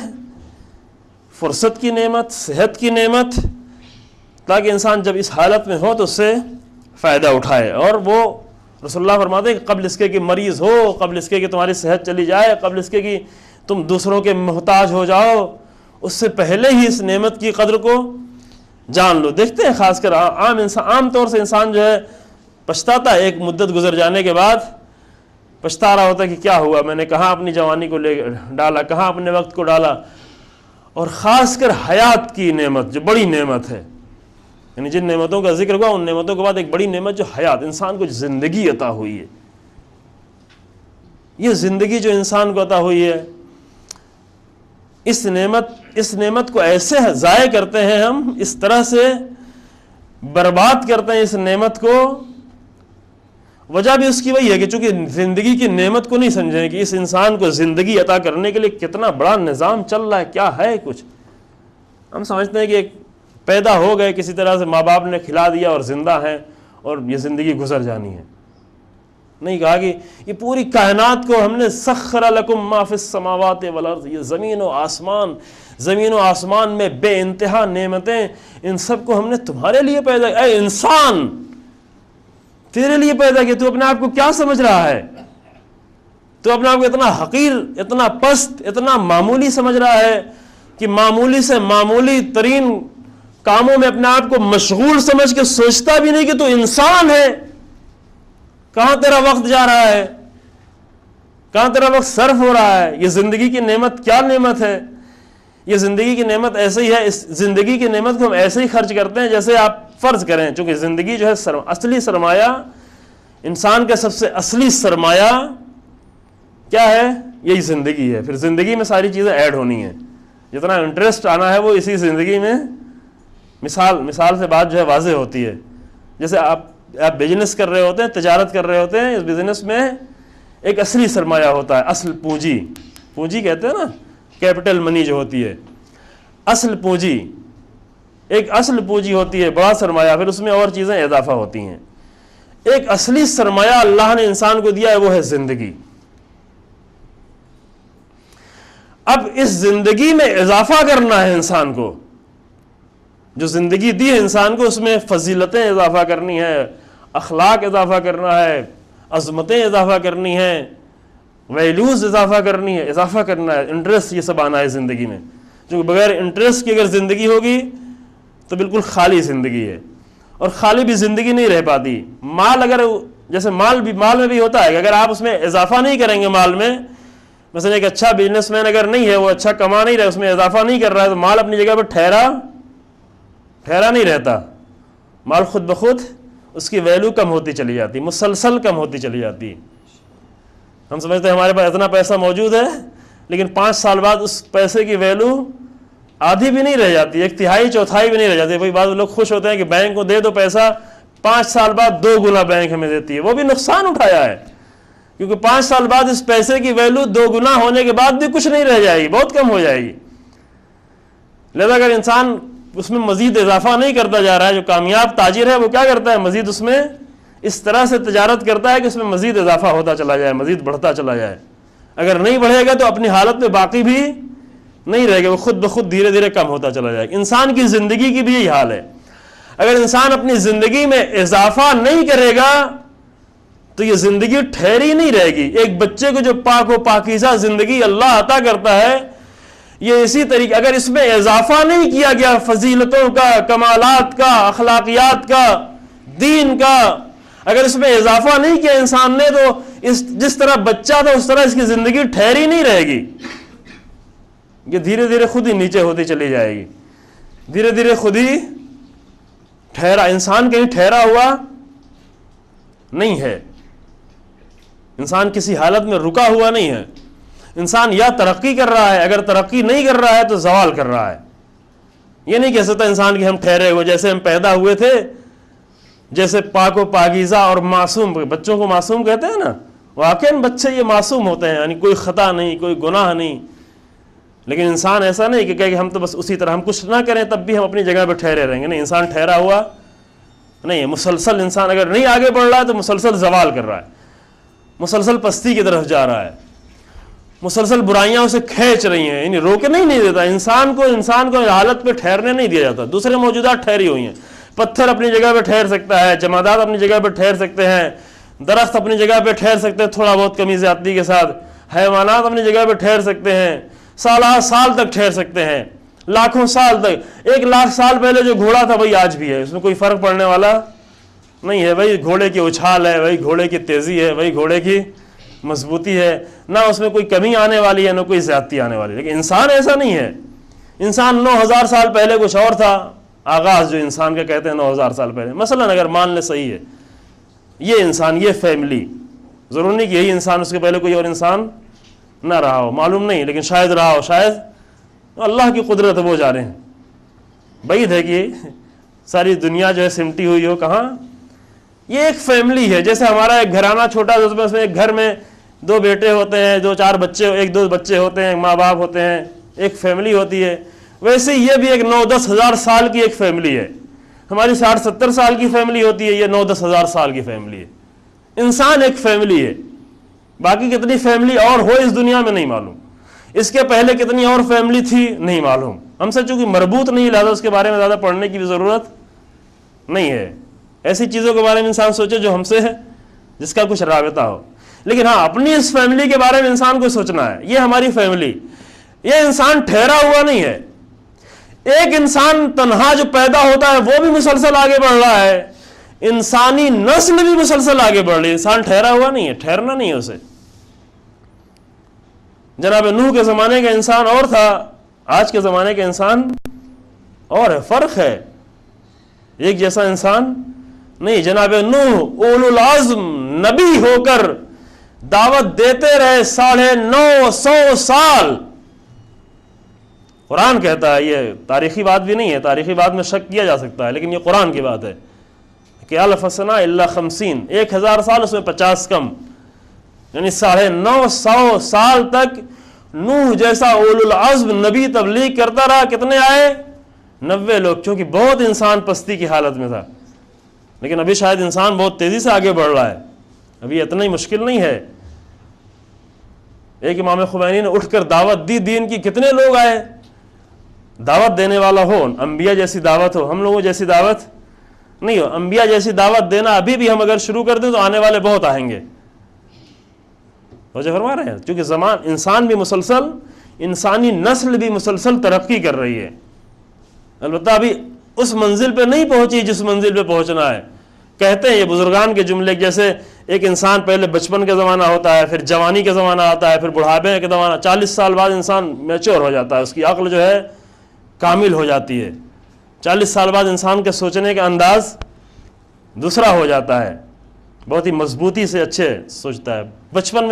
Speaker 2: فرصت کی نعمت، صحت کی نعمت، تاکہ انسان جب اس حالت میں ہو تو اس سے فائدہ اٹھائے. اور وہ رسول اللہ فرماتے ہیں کہ قبل اس کے کہ مریض ہو، قبل اس کے کہ تمہاری صحت چلی جائے، قبل اس کے کہ تم دوسروں کے محتاج ہو جاؤ، اس سے پہلے ہی اس نعمت کی قدر کو جان لو. دیکھتے ہیں خاص کر عام طور سے انسان جو ہے پچھتاتا ہے، ایک مدت گزر جانے کے بعد پچھتا رہا ہوتا ہے کہ کیا ہوا، میں نے کہاں اپنی جوانی کو لے ڈالا، کہاں اپنے وقت کو ڈالا. اور خاص کر حیات کی نعمت جو بڑی نعمت ہے، یعنی جن نعمتوں کا ذکر ہوا ان نعمتوں کے بعد ایک بڑی نعمت جو حیات، انسان کو زندگی عطا ہوئی ہے. یہ زندگی جو انسان کو عطا ہوئی ہے، اس نعمت کو ایسے ضائع کرتے ہیں ہم، اس طرح سے برباد کرتے ہیں اس نعمت کو. وجہ بھی اس کی وہی ہے کہ چونکہ زندگی کی نعمت کو نہیں سمجھیں کہ اس انسان کو زندگی عطا کرنے کے لیے کتنا بڑا نظام چل رہا ہے، کیا ہے کچھ. ہم سمجھتے ہیں کہ ایک پیدا ہو گئے کسی طرح سے، ماں باپ نے کھلا دیا اور زندہ ہیں اور یہ زندگی گزر جانی ہے. نہیں، کہا کہ یہ پوری کائنات کو ہم نے سخر لکم ما فی السماوات والارض، یہ زمین و آسمان میں بے انتہا نعمتیں، ان سب کو ہم نے تمہارے لیے پیدا کیا. اے انسان، تیرے لیے پیدا کیا. تو اپنے آپ کو کیا سمجھ رہا ہے؟ تو اپنے آپ کو اتنا حقیر، اتنا پست، اتنا معمولی سمجھ رہا ہے کہ معمولی سے معمولی ترین کاموں میں اپنے آپ کو مشغول سمجھ کے سوچتا بھی نہیں کہ تو انسان ہے. کہاں تیرا وقت جا رہا ہے، کہاں تیرا وقت صرف ہو رہا ہے. یہ زندگی کی نعمت کیا نعمت ہے؟ یہ زندگی کی نعمت ایسے ہی ہے. اس زندگی کی نعمت کو ہم ایسے ہی خرچ کرتے ہیں جیسے آپ فرض کریں، چونکہ زندگی جو ہے اصلی سرمایہ، انسان کا سب سے اصلی سرمایہ کیا ہے؟ یہی زندگی ہے. پھر زندگی میں ساری چیزیں ایڈ ہونی ہیں، جتنا انٹرسٹ آنا ہے وہ اسی زندگی میں. مثال سے بات جو ہے واضح ہوتی ہے. جیسے آپ بزنس کر رہے ہوتے ہیں، تجارت کر رہے ہوتے ہیں، اس بزنس میں ایک اصلی سرمایہ ہوتا ہے، اصل پونجی کہتے ہیں نا، کیپٹل منی جو ہوتی ہے، اصل پونجی، ایک اصل پونجی ہوتی ہے، بڑا سرمایہ، پھر اس میں اور چیزیں اضافہ ہوتی ہیں. ایک اصلی سرمایہ اللہ نے انسان کو دیا ہے، وہ ہے زندگی. اب اس زندگی میں اضافہ کرنا ہے انسان کو. جو زندگی دی ہے انسان کو، اس میں فضیلتیں اضافہ کرنی ہے، اخلاق اضافہ کرنا ہے، عظمتیں اضافہ کرنی ہے، ویلیوز اضافہ کرنی ہے، اضافہ کرنا ہے، انٹرسٹ، یہ سب آنا ہے زندگی میں. جو بغیر انٹرسٹ کی اگر زندگی ہوگی تو بالکل خالی زندگی ہے، اور خالی بھی زندگی نہیں رہ پاتی. مال اگر، جیسے مال میں بھی ہوتا ہے کہ اگر آپ اس میں اضافہ نہیں کریں گے، مال میں مثلا ایک اچھا بزنس مین اگر نہیں ہے، وہ اچھا کما نہیں رہا، اس میں اضافہ نہیں کر رہا ہے، تو مال اپنی جگہ پر ٹھہرا نہیں رہتا. مال خود بخود اس کی ویلیو کم ہوتی چلی جاتی، مسلسل کم ہوتی چلی جاتی. ہم سمجھتے ہیں ہمارے پاس اتنا پیسہ موجود ہے، لیکن 5 سال بعد اس پیسے کی ویلیو آدھی بھی نہیں رہ جاتی، 1/3 1/4 بھی نہیں رہ جاتی. بھائی بعض لوگ خوش ہوتے ہیں کہ بینک کو دے دو پیسہ، 5 سال بعد 2 گنا بینک ہمیں دیتی ہے. وہ بھی نقصان اٹھایا ہے، کیونکہ 5 سال بعد اس پیسے کی ویلیو 2 گنا ہونے کے بعد بھی کچھ نہیں رہ جائے گی، بہت کم ہو جائے گی. لہذا اگر انسان اس میں مزید اضافہ نہیں کرتا جا رہا ہے، جو کامیاب تاجر ہے وہ کیا کرتا ہے؟ مزید اس میں اس طرح سے تجارت کرتا ہے کہ اس میں مزید اضافہ ہوتا چلا جائے، مزید بڑھتا چلا جائے. اگر نہیں بڑھے گا تو اپنی حالت میں باقی بھی نہیں رہے گا، وہ خود بخود دھیرے دھیرے کم ہوتا چلا جائے گا. انسان کی زندگی کی بھی یہی حال ہے. اگر انسان اپنی زندگی میں اضافہ نہیں کرے گا تو یہ زندگی ٹھہری نہیں رہے گی. ایک بچے کو جو پاک و پاکیزہ زندگی اللہ عطا کرتا ہے، یہ اسی طریقے اگر اس میں اضافہ نہیں کیا گیا، فضیلتوں کا، کمالات کا، اخلاقیات کا، دین کا، اگر اس میں اضافہ نہیں کیا انسان نے، تو جس طرح بچہ تھا اس طرح اس کی زندگی ٹھہری نہیں رہے گی. یہ دھیرے دھیرے خود ہی نیچے ہوتی چلی جائے گی، دھیرے دھیرے خود ہی انسان کہیں ٹھہرا ہوا نہیں ہے، انسان کسی حالت میں رکا ہوا نہیں ہے. انسان یا ترقی کر رہا ہے، اگر ترقی نہیں کر رہا ہے تو زوال کر رہا ہے. یہ نہیں کہہ سکتا انسان کہ ہم ٹھہرے ہوئے، جیسے ہم پیدا ہوئے تھے، جیسے پاک و پاکیزہ اور معصوم، بچوں کو معصوم کہتے ہیں نا، واقعاً بچے یہ معصوم ہوتے ہیں، یعنی کوئی خطا نہیں، کوئی گناہ نہیں. لیکن انسان ایسا نہیں کہ کہے کہ ہم تو بس اسی طرح، ہم کچھ نہ کریں تب بھی ہم اپنی جگہ پہ ٹھہرے رہیں گے. نہیں، انسان ٹھہرا ہوا نہیں ہے. مسلسل انسان اگر نہیں آگے بڑھ رہا ہے تو مسلسل زوال کر رہا ہے، مسلسل پستی کی طرف جا رہا ہے، مسلسل برائیاں اسے کھینچ رہی ہیں، یعنی روکنے نہیں دیتا. انسان کو حالت پہ ٹھہرنے نہیں دیا جاتا. دوسرے موجودات ٹھہری ہوئی ہیں، پتھر اپنی جگہ پہ ٹھہر سکتا ہے، جمادات اپنی جگہ پہ ٹھہر سکتے ہیں، درخت اپنی جگہ پہ ٹھہر سکتے ہیں تھوڑا بہت کمی زیادتی کے ساتھ، حیوانات اپنی جگہ پہ ٹھہر سکتے ہیں، سال تک ٹھہر سکتے ہیں، لاکھوں سال تک. 1 لاکھ سال پہلے جو گھوڑا تھا وہی آج بھی ہے، اس میں کوئی فرق پڑنے والا نہیں ہے. وہی گھوڑے کی اچھال ہے، وہی گھوڑے کی تیزی ہے، وہی گھوڑے کی مضبوطی ہے، نہ اس میں کوئی کمی آنے والی ہے، نہ کوئی زیادتی آنے والی ہے. لیکن انسان ایسا نہیں ہے. انسان 9000 سال پہلے کچھ اور تھا. آغاز جو انسان کا کہتے ہیں 9000 سال پہلے، مثلا اگر مان لے صحیح ہے، یہ انسان، یہ فیملی، ضرور نہیں کہ یہی انسان، اس کے پہلے کوئی اور انسان نہ رہا ہو، معلوم نہیں، لیکن شاید رہا ہو، شاید اللہ کی قدرت وہ جا رہے ہیں. بعید ہے کہ ساری دنیا جو ہے سمٹی ہوئی ہو کہاں؟ یہ ایک فیملی ہے، جیسے ہمارا ایک گھرانہ چھوٹا ہے، اس میں ایک گھر میں 2 بیٹے ہوتے ہیں، 2-4 بچے، 1-2 بچے ہوتے ہیں، ماں باپ ہوتے ہیں، ایک فیملی ہوتی ہے. ویسے یہ بھی ایک 9-10 ہزار سال کی ایک فیملی ہے. ہماری 60-70 سال کی فیملی ہوتی ہے، یہ 9-10 ہزار سال کی فیملی ہے. انسان ایک فیملی ہے. باقی کتنی فیملی اور ہو اس دنیا میں نہیں معلوم، اس کے پہلے کتنی اور فیملی تھی نہیں معلوم. ہم سے چونکہ مربوط نہیں، لہٰذا اس کے بارے میں زیادہ پڑھنے کی بھی ضرورت نہیں ہے. ایسی چیزوں کے بارے میں انسان سوچے جو ہم سے ہے، جس کا کچھ رابطہ ہو. لیکن ہاں، اپنی اس فیملی کے بارے میں انسان کو سوچنا ہے. یہ ہماری فیملی، یہ انسان ٹھہرا ہوا نہیں ہے. ایک انسان تنہا جو پیدا ہوتا ہے وہ بھی مسلسل آگے بڑھ رہا ہے، انسانی نسل بھی مسلسل آگے بڑھ رہی ہے. انسان ٹھہرا ہوا نہیں ہے، ٹھہرنا نہیں ہے اسے. جناب نوح کے زمانے کا انسان اور تھا، آج کے زمانے کا انسان اور ہے. فرق ہے، ایک جیسا انسان نہیں. جناب نوح اولو العزم نبی ہو کر دعوت دیتے رہے 950 سال. قرآن کہتا ہے، یہ تاریخی بات بھی نہیں ہے، تاریخی بات میں شک کیا جا سکتا ہے، لیکن یہ قرآن کی بات ہے کہ الف سنہ الا 50، 1000 سال اس میں 50 کم، یعنی 950 سال تک نوح جیسا اولو العزم نبی تبلیغ کرتا رہا. کتنے آئے؟ 90 لوگ، چونکہ بہت انسان پستی کی حالت میں تھا. لیکن ابھی شاید انسان بہت تیزی سے آگے بڑھ رہا ہے، ابھی اتنا ہی مشکل نہیں ہے. ایک امام خمینی نے اٹھ کر دعوت دی دین کی، کتنے لوگ آئے؟ دعوت دینے والا ہو، انبیاء جیسی دعوت ہو، ہم لوگوں جیسی دعوت نہیں ہو. انبیاء جیسی دعوت دینا ابھی بھی ہم اگر شروع کر دیں تو آنے والے بہت آئیں گے. فرما رہے ہیں، کیونکہ انسان بھی مسلسل، انسانی نسل بھی مسلسل ترقی کر رہی ہے. البتہ ابھی اس منزل پہ نہیں پہنچی جس منزل پہ پہنچنا ہے. کہتے ہیں یہ بزرگان کے جملے، جیسے ایک انسان پہلے بچپن کا زمانہ ہوتا ہے، پھر جوانی کا زمانہ آتا ہے، پھر بڑھاپے کا زمانہ. 40 سال بعد انسان میچور ہو جاتا ہے، اس کی عقل جو ہے کامل ہو جاتی ہے. 40 سال بعد انسان کے سوچنے کا انداز دوسرا ہو جاتا ہے، بہت ہی مضبوطی سے اچھے سوچتا ہے. بچپن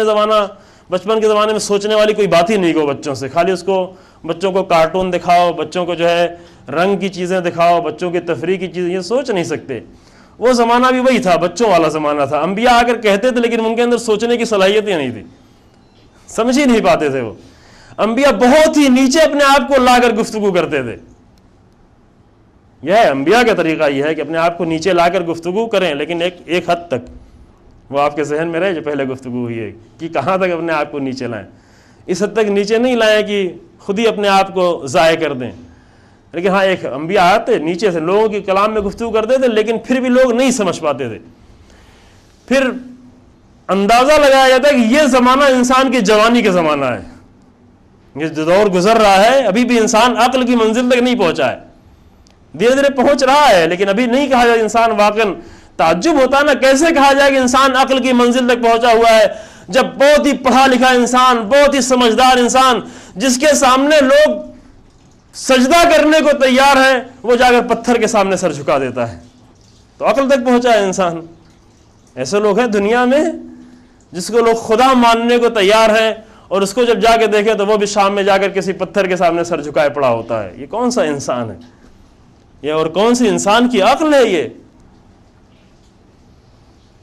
Speaker 2: کے زمانے میں سوچنے والی کوئی بات ہی نہیں کو بچوں سے، خالی اس کو بچوں کو کارٹون دکھاؤ، بچوں کو جو ہے رنگ کی چیزیں دکھاؤ، بچوں کی تفریح کی چیزیں، یہ سوچ نہیں سکتے. وہ زمانہ بھی وہی تھا، بچوں والا زمانہ تھا. انبیاء آ کر کہتے تھے لیکن ان کے اندر سوچنے کی صلاحیت ہی نہیں تھی، سمجھ ہی نہیں پاتے تھے. وہ انبیاء بہت ہی نیچے اپنے آپ کو لا کر گفتگو کرتے تھے. یہ ہے انبیاء کا طریقہ، یہ ہے کہ اپنے آپ کو نیچے لا کر گفتگو کریں، لیکن ایک حد تک وہ آپ کے ذہن میں رہے جو پہلے گفتگو ہوئی ہے کہ کہاں تک اپنے آپ کو نیچے لائیں. اس حد تک نیچے نہیں لائیں کہ خود ہی اپنے آپ کو ضائع کر دیں. لیکن ہاں، ایک انبیاء آتے نیچے سے لوگوں کے کلام میں گفتگو کرتے تھے، لیکن پھر بھی لوگ نہیں سمجھ پاتے تھے. پھر اندازہ لگایا جاتا ہے کہ یہ زمانہ انسان کی جوانی کا زمانہ ہے. یہ جو دور گزر رہا ہے ابھی بھی انسان عقل کی منزل تک نہیں پہنچا ہے. دھیرے دھیرے پہنچ رہا ہے، لیکن ابھی نہیں کہا جائے انسان. واقعاً تعجب ہوتا ہے نا، کیسے کہا جائے کہ انسان عقل کی منزل تک پہنچا ہوا ہے، جب بہت ہی پڑھا لکھا انسان، بہت ہی سمجھدار انسان، جس کے سامنے لوگ سجدہ کرنے کو تیار ہیں، وہ جا کر پتھر کے سامنے سر جھکا دیتا ہے. تو عقل تک پہنچا ہے انسان. ایسے لوگ ہیں دنیا میں جس کو لوگ خدا ماننے کو تیار ہیں، اور اس کو جب جا کے دیکھے تو وہ بھی شام میں جا کر کسی پتھر کے سامنے سر جھکائے پڑا ہوتا ہے. یہ کون سا انسان ہے یہ، اور کون سی انسان کی عقل ہے یہ؟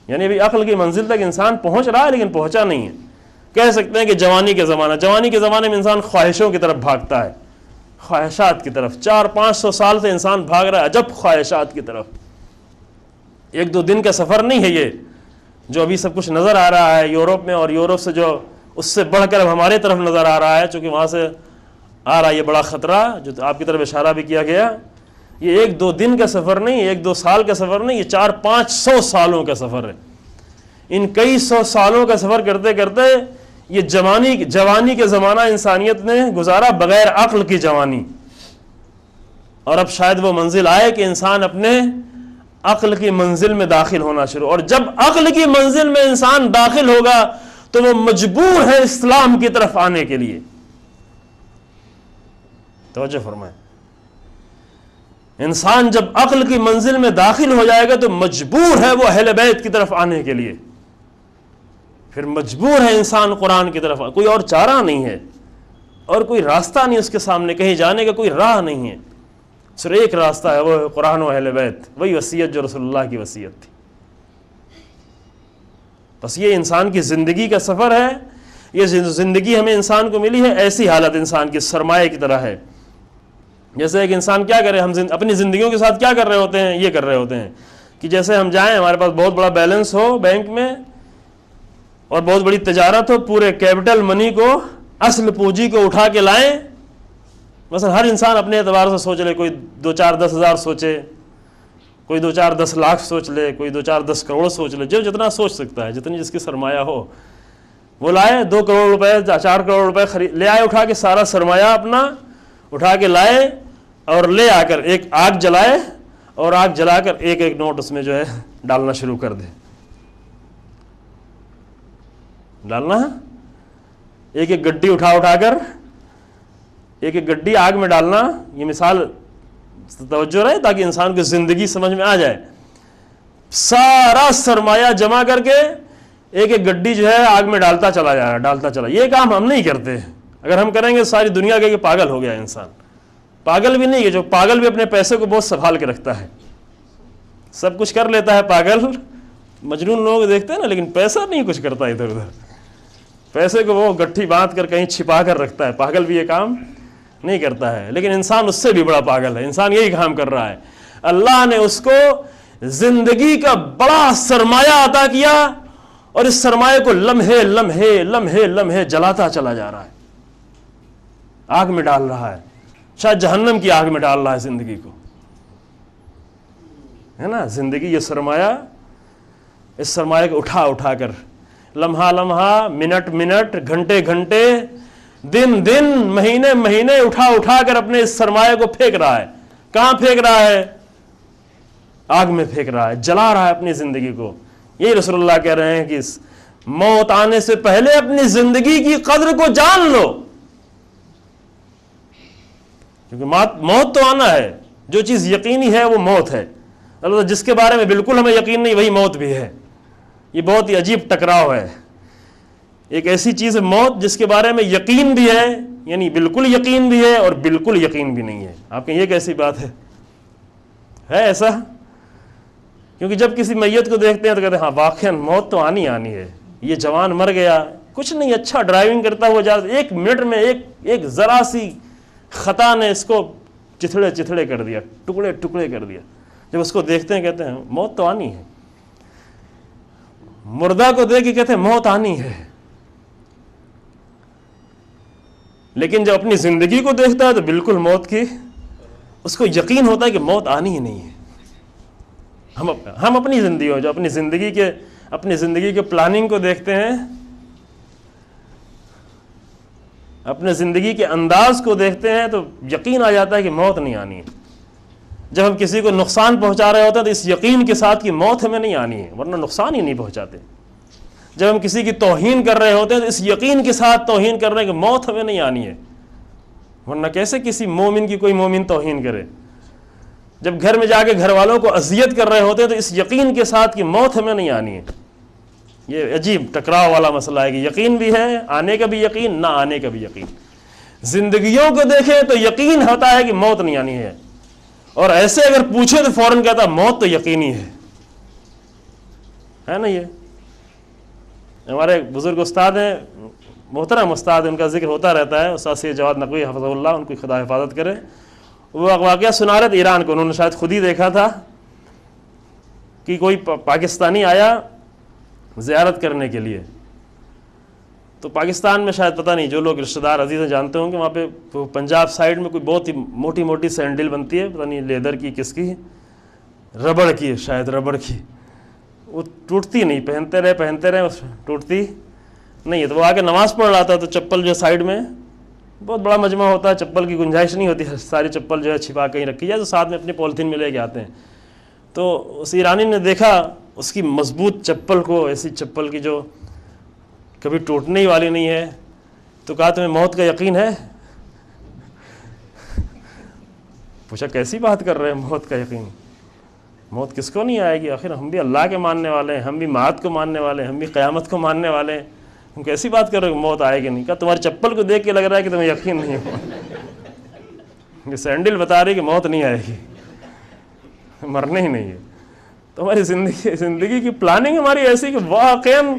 Speaker 2: یعنی ابھی عقل کی منزل تک انسان پہنچ رہا ہے لیکن پہنچا نہیں ہے. کہہ سکتے ہیں کہ جوانی کے زمانے میں انسان خواہشوں کی طرف بھاگتا ہے، خواہشات کی طرف. 400-500 سال سے انسان بھاگ رہا ہے عجب خواہشات کی طرف. 1-2 دن کا سفر نہیں ہے یہ جو ابھی سب کچھ نظر آ رہا ہے یورپ میں، اور یورپ سے جو اس سے بڑھ کر اب ہمارے طرف نظر آ رہا ہے، چونکہ وہاں سے آ رہا ہے یہ بڑا خطرہ جو آپ کی طرف اشارہ بھی کیا گیا. یہ 1-2 دن کا سفر نہیں، 1-2 سال کا سفر نہیں، یہ 400-500 سالوں کا سفر ہے. ان کئی 100 سالوں کا سفر کرتے کرتے یہ جوانی کے زمانہ انسانیت نے گزارا بغیر عقل کی جوانی. اور اب شاید وہ منزل آئے کہ انسان اپنے عقل کی منزل میں داخل ہونا شروع. اور جب عقل کی منزل میں انسان داخل ہوگا تو وہ مجبور ہے اسلام کی طرف آنے کے لیے. توجہ فرمائیں، انسان جب عقل کی منزل میں داخل ہو جائے گا تو مجبور ہے وہ اہل بیت کی طرف آنے کے لیے. پھر مجبور ہے انسان قرآن کی طرف، کوئی اور چارہ نہیں ہے اور کوئی راستہ نہیں اس کے سامنے، کہیں جانے کا کوئی راہ نہیں ہے. صرف ایک راستہ ہے، وہ قرآن و اہل بیت، وہی وصیت جو رسول اللہ کی وصیت تھی. بس یہ انسان کی زندگی کا سفر ہے. یہ زندگی ہمیں انسان کو ملی ہے، ایسی حالت انسان کی سرمایہ کی طرح ہے. جیسے ایک انسان کیا کرے، ہم اپنی زندگیوں کے ساتھ کیا کر رہے ہوتے ہیں، یہ کر رہے ہوتے ہیں کہ جیسے ہم جائیں، ہمارے پاس بہت بڑا بیلنس ہو بینک میں اور بہت بڑی تجارت ہو، پورے کیپٹل منی کو، اصل پونجی کو اٹھا کے لائیں. مثلا ہر انسان اپنے اعتبار سے سوچ لے، کوئی 2-4-10 ہزار سوچے، کوئی 2-4-10 لاکھ سوچ لے، کوئی 2-4-10 کروڑ سوچ لے، جو جتنا سوچ سکتا ہے، جتنی جس کی سرمایہ ہو وہ لائے. 2 کروڑ روپے 4 کروڑ روپے خرید لے آئے، اٹھا کے سارا سرمایہ اپنا اٹھا کے لائے اور لے آ کر ایک آگ جلائے اور آگ جلا کر ایک ایک نوٹ اس میں جو ہے ڈالنا شروع کر دے. ڈالنا ایک ایک گڈی اٹھا کر ایک ایک گڈی آگ میں ڈالنا. یہ مثال توجہ رہے تاکہ انسان کو زندگی سمجھ میں آ جائے. سارا سرمایہ جمع کر کے ایک ایک گڈی جو ہے آگ میں ڈالتا چلا جا رہا. یہ کام ہم نہیں کرتے. اگر ہم کریں گے ساری دنیا کے پاگل ہو گیا انسان. پاگل بھی نہیں ہے، جو پاگل بھی اپنے پیسے کو بہت سنبھال کے رکھتا ہے، سب کچھ کر لیتا ہے پاگل. مجنون لوگ دیکھتے ہیں نا، لیکن پیسہ نہیں کچھ کرتا ادھر ادھر. پیسے کو وہ گٹھی باندھ کر کہیں چھپا کر رکھتا ہے. پاگل بھی یہ کام نہیں کرتا ہے، لیکن انسان اس سے بھی بڑا پاگل ہے. انسان یہی کام کر رہا ہے. اللہ نے اس کو زندگی کا بڑا سرمایہ عطا کیا اور اس سرمایہ کو لمحے لمحے لمحے لمحے جلاتا چلا جا رہا ہے، آگ میں ڈال رہا ہے. شاید جہنم کی آگ میں ڈال رہا ہے زندگی کو، ہے نا. زندگی یہ سرمایہ، اس سرمایہ کو اٹھا کر لمحہ لمحہ، منٹ منٹ، گھنٹے گھنٹے، دن دن، مہینے مہینے اٹھا کر اپنے اس سرمایہ کو پھینک رہا ہے. کہاں پھینک رہا ہے؟ آگ میں پھینک رہا ہے، جلا رہا ہے اپنی زندگی کو. یہی رسول اللہ کہہ رہے ہیں کہ موت آنے سے پہلے اپنی زندگی کی قدر کو جان لو، کیونکہ موت تو آنا ہے. جو چیز یقینی ہے وہ موت ہے. البتہ جس کے بارے میں بالکل ہمیں یقین نہیں وہی موت بھی ہے. یہ بہت ہی عجیب ٹکراؤ ہے. ایک ایسی چیز ہے موت جس کے بارے میں یقین بھی ہے، یعنی بالکل یقین بھی ہے، اور بالکل یقین بھی نہیں ہے. آپ کہیں یہ کیسی بات ہے ایسا؟ کیونکہ جب کسی میت کو دیکھتے ہیں تو کہتے ہیں ہاں واقعا موت تو آنی ہے. یہ جوان مر گیا، کچھ نہیں، اچھا ڈرائیونگ کرتا ہوا جا، 1 منٹ میں ایک ذرا سی خطا نے اس کو چتھڑے کر دیا، ٹکڑے کر دیا. جب اس کو دیکھتے ہیں کہتے ہیں موت تو آنی ہے. مردہ کو دیکھ کے کہتے ہیں موت آنی ہے. لیکن جب اپنی زندگی کو دیکھتا ہے تو بالکل موت کی اس کو یقین ہوتا ہے کہ موت آنی ہی نہیں ہے. ہم اپنی زندگی جو اپنی زندگی کے پلاننگ کو دیکھتے ہیں، اپنے زندگی کے انداز کو دیکھتے ہیں تو یقین آ جاتا ہے کہ موت نہیں آنی ہے. جب ہم کسی کو نقصان پہنچا رہے ہوتے ہیں تو اس یقین کے ساتھ کہ موت ہمیں نہیں آنی ہے، ورنہ نقصان ہی نہیں پہنچاتے. جب ہم کسی کی توہین کر رہے ہوتے ہیں تو اس یقین کے ساتھ توہین کر رہے ہیں کہ موت ہمیں نہیں آنی ہے، ورنہ کیسے کسی مومن کی کوئی مومن توہین کرے. جب گھر میں جا کے گھر والوں کو اذیت کر رہے ہوتے ہیں تو اس یقین کے ساتھ کہ موت ہمیں نہیں آنی ہے. یہ عجیب ٹکراؤ والا مسئلہ ہے کہ یقین بھی ہے، آنے کا بھی یقین، نہ آنے کا بھی یقین. زندگیوں کو دیکھیں تو یقین ہوتا ہے کہ موت نہیں آنی ہے، اور ایسے اگر پوچھے تو فوراً کہتا موت تو یقینی ہے نا. یہ ہمارے بزرگ استاد ہیں، محترم استاد، ان کا ذکر ہوتا رہتا ہے، استاد سید جواد نقوی حفظہ اللہ، ان کی خدا حفاظت کرے. وہ واقعہ سنا رہے تھے ایران کو، انہوں نے شاید خود ہی دیکھا تھا کہ کوئی پاکستانی آیا زیارت کرنے کے لیے. تو پاکستان میں شاید پتہ نہیں، جو لوگ رشتہ دار عزیز ہیں جانتے ہوں کہ وہاں پہ پنجاب سائیڈ میں کوئی بہت ہی موٹی موٹی سینڈل بنتی ہے، پتہ نہیں لیدر کی، کس کی، ربڑ کی، شاید ربڑ کی. وہ ٹوٹتی نہیں، پہنتے رہے ٹوٹتی نہیں ہے. تو وہ آ کے نماز پڑھ رہا تھا تو چپل جو سائیڈ میں، بہت بڑا مجمع ہوتا ہے، چپل کی گنجائش نہیں ہوتی، ساری چپل جو ہے چھپا کہیں رکھی جائے، تو ساتھ میں اپنی پولیتھین میں لے کے آتے ہیں. تو اس ایرانی نے دیکھا اس کی مضبوط چپل کو، ایسی چپل کی جو کبھی ٹوٹنے ہی والی نہیں ہے، تو کہا تمہیں موت کا یقین ہے؟ پوچھا کیسی بات کر رہے ہیں موت کا یقین؟ موت کس کو نہیں آئے گی؟ آخر ہم بھی اللہ کے ماننے والے ہیں، ہم بھی معاد کو ماننے والے ہیں، ہم بھی قیامت کو ماننے والے ہیں، تم کیسی بات کر رہے ہو موت آئے گی نہیں؟ کہا تمہاری چپل کو دیکھ کے لگ رہا ہے کہ تمہیں یقین نہیں ہو. یہ سینڈل بتا رہی کہ موت نہیں آئے گی، مرنے ہی نہیں ہے. تو ہماری زندگی کی پلاننگ ہماری ایسی کہ واقعاً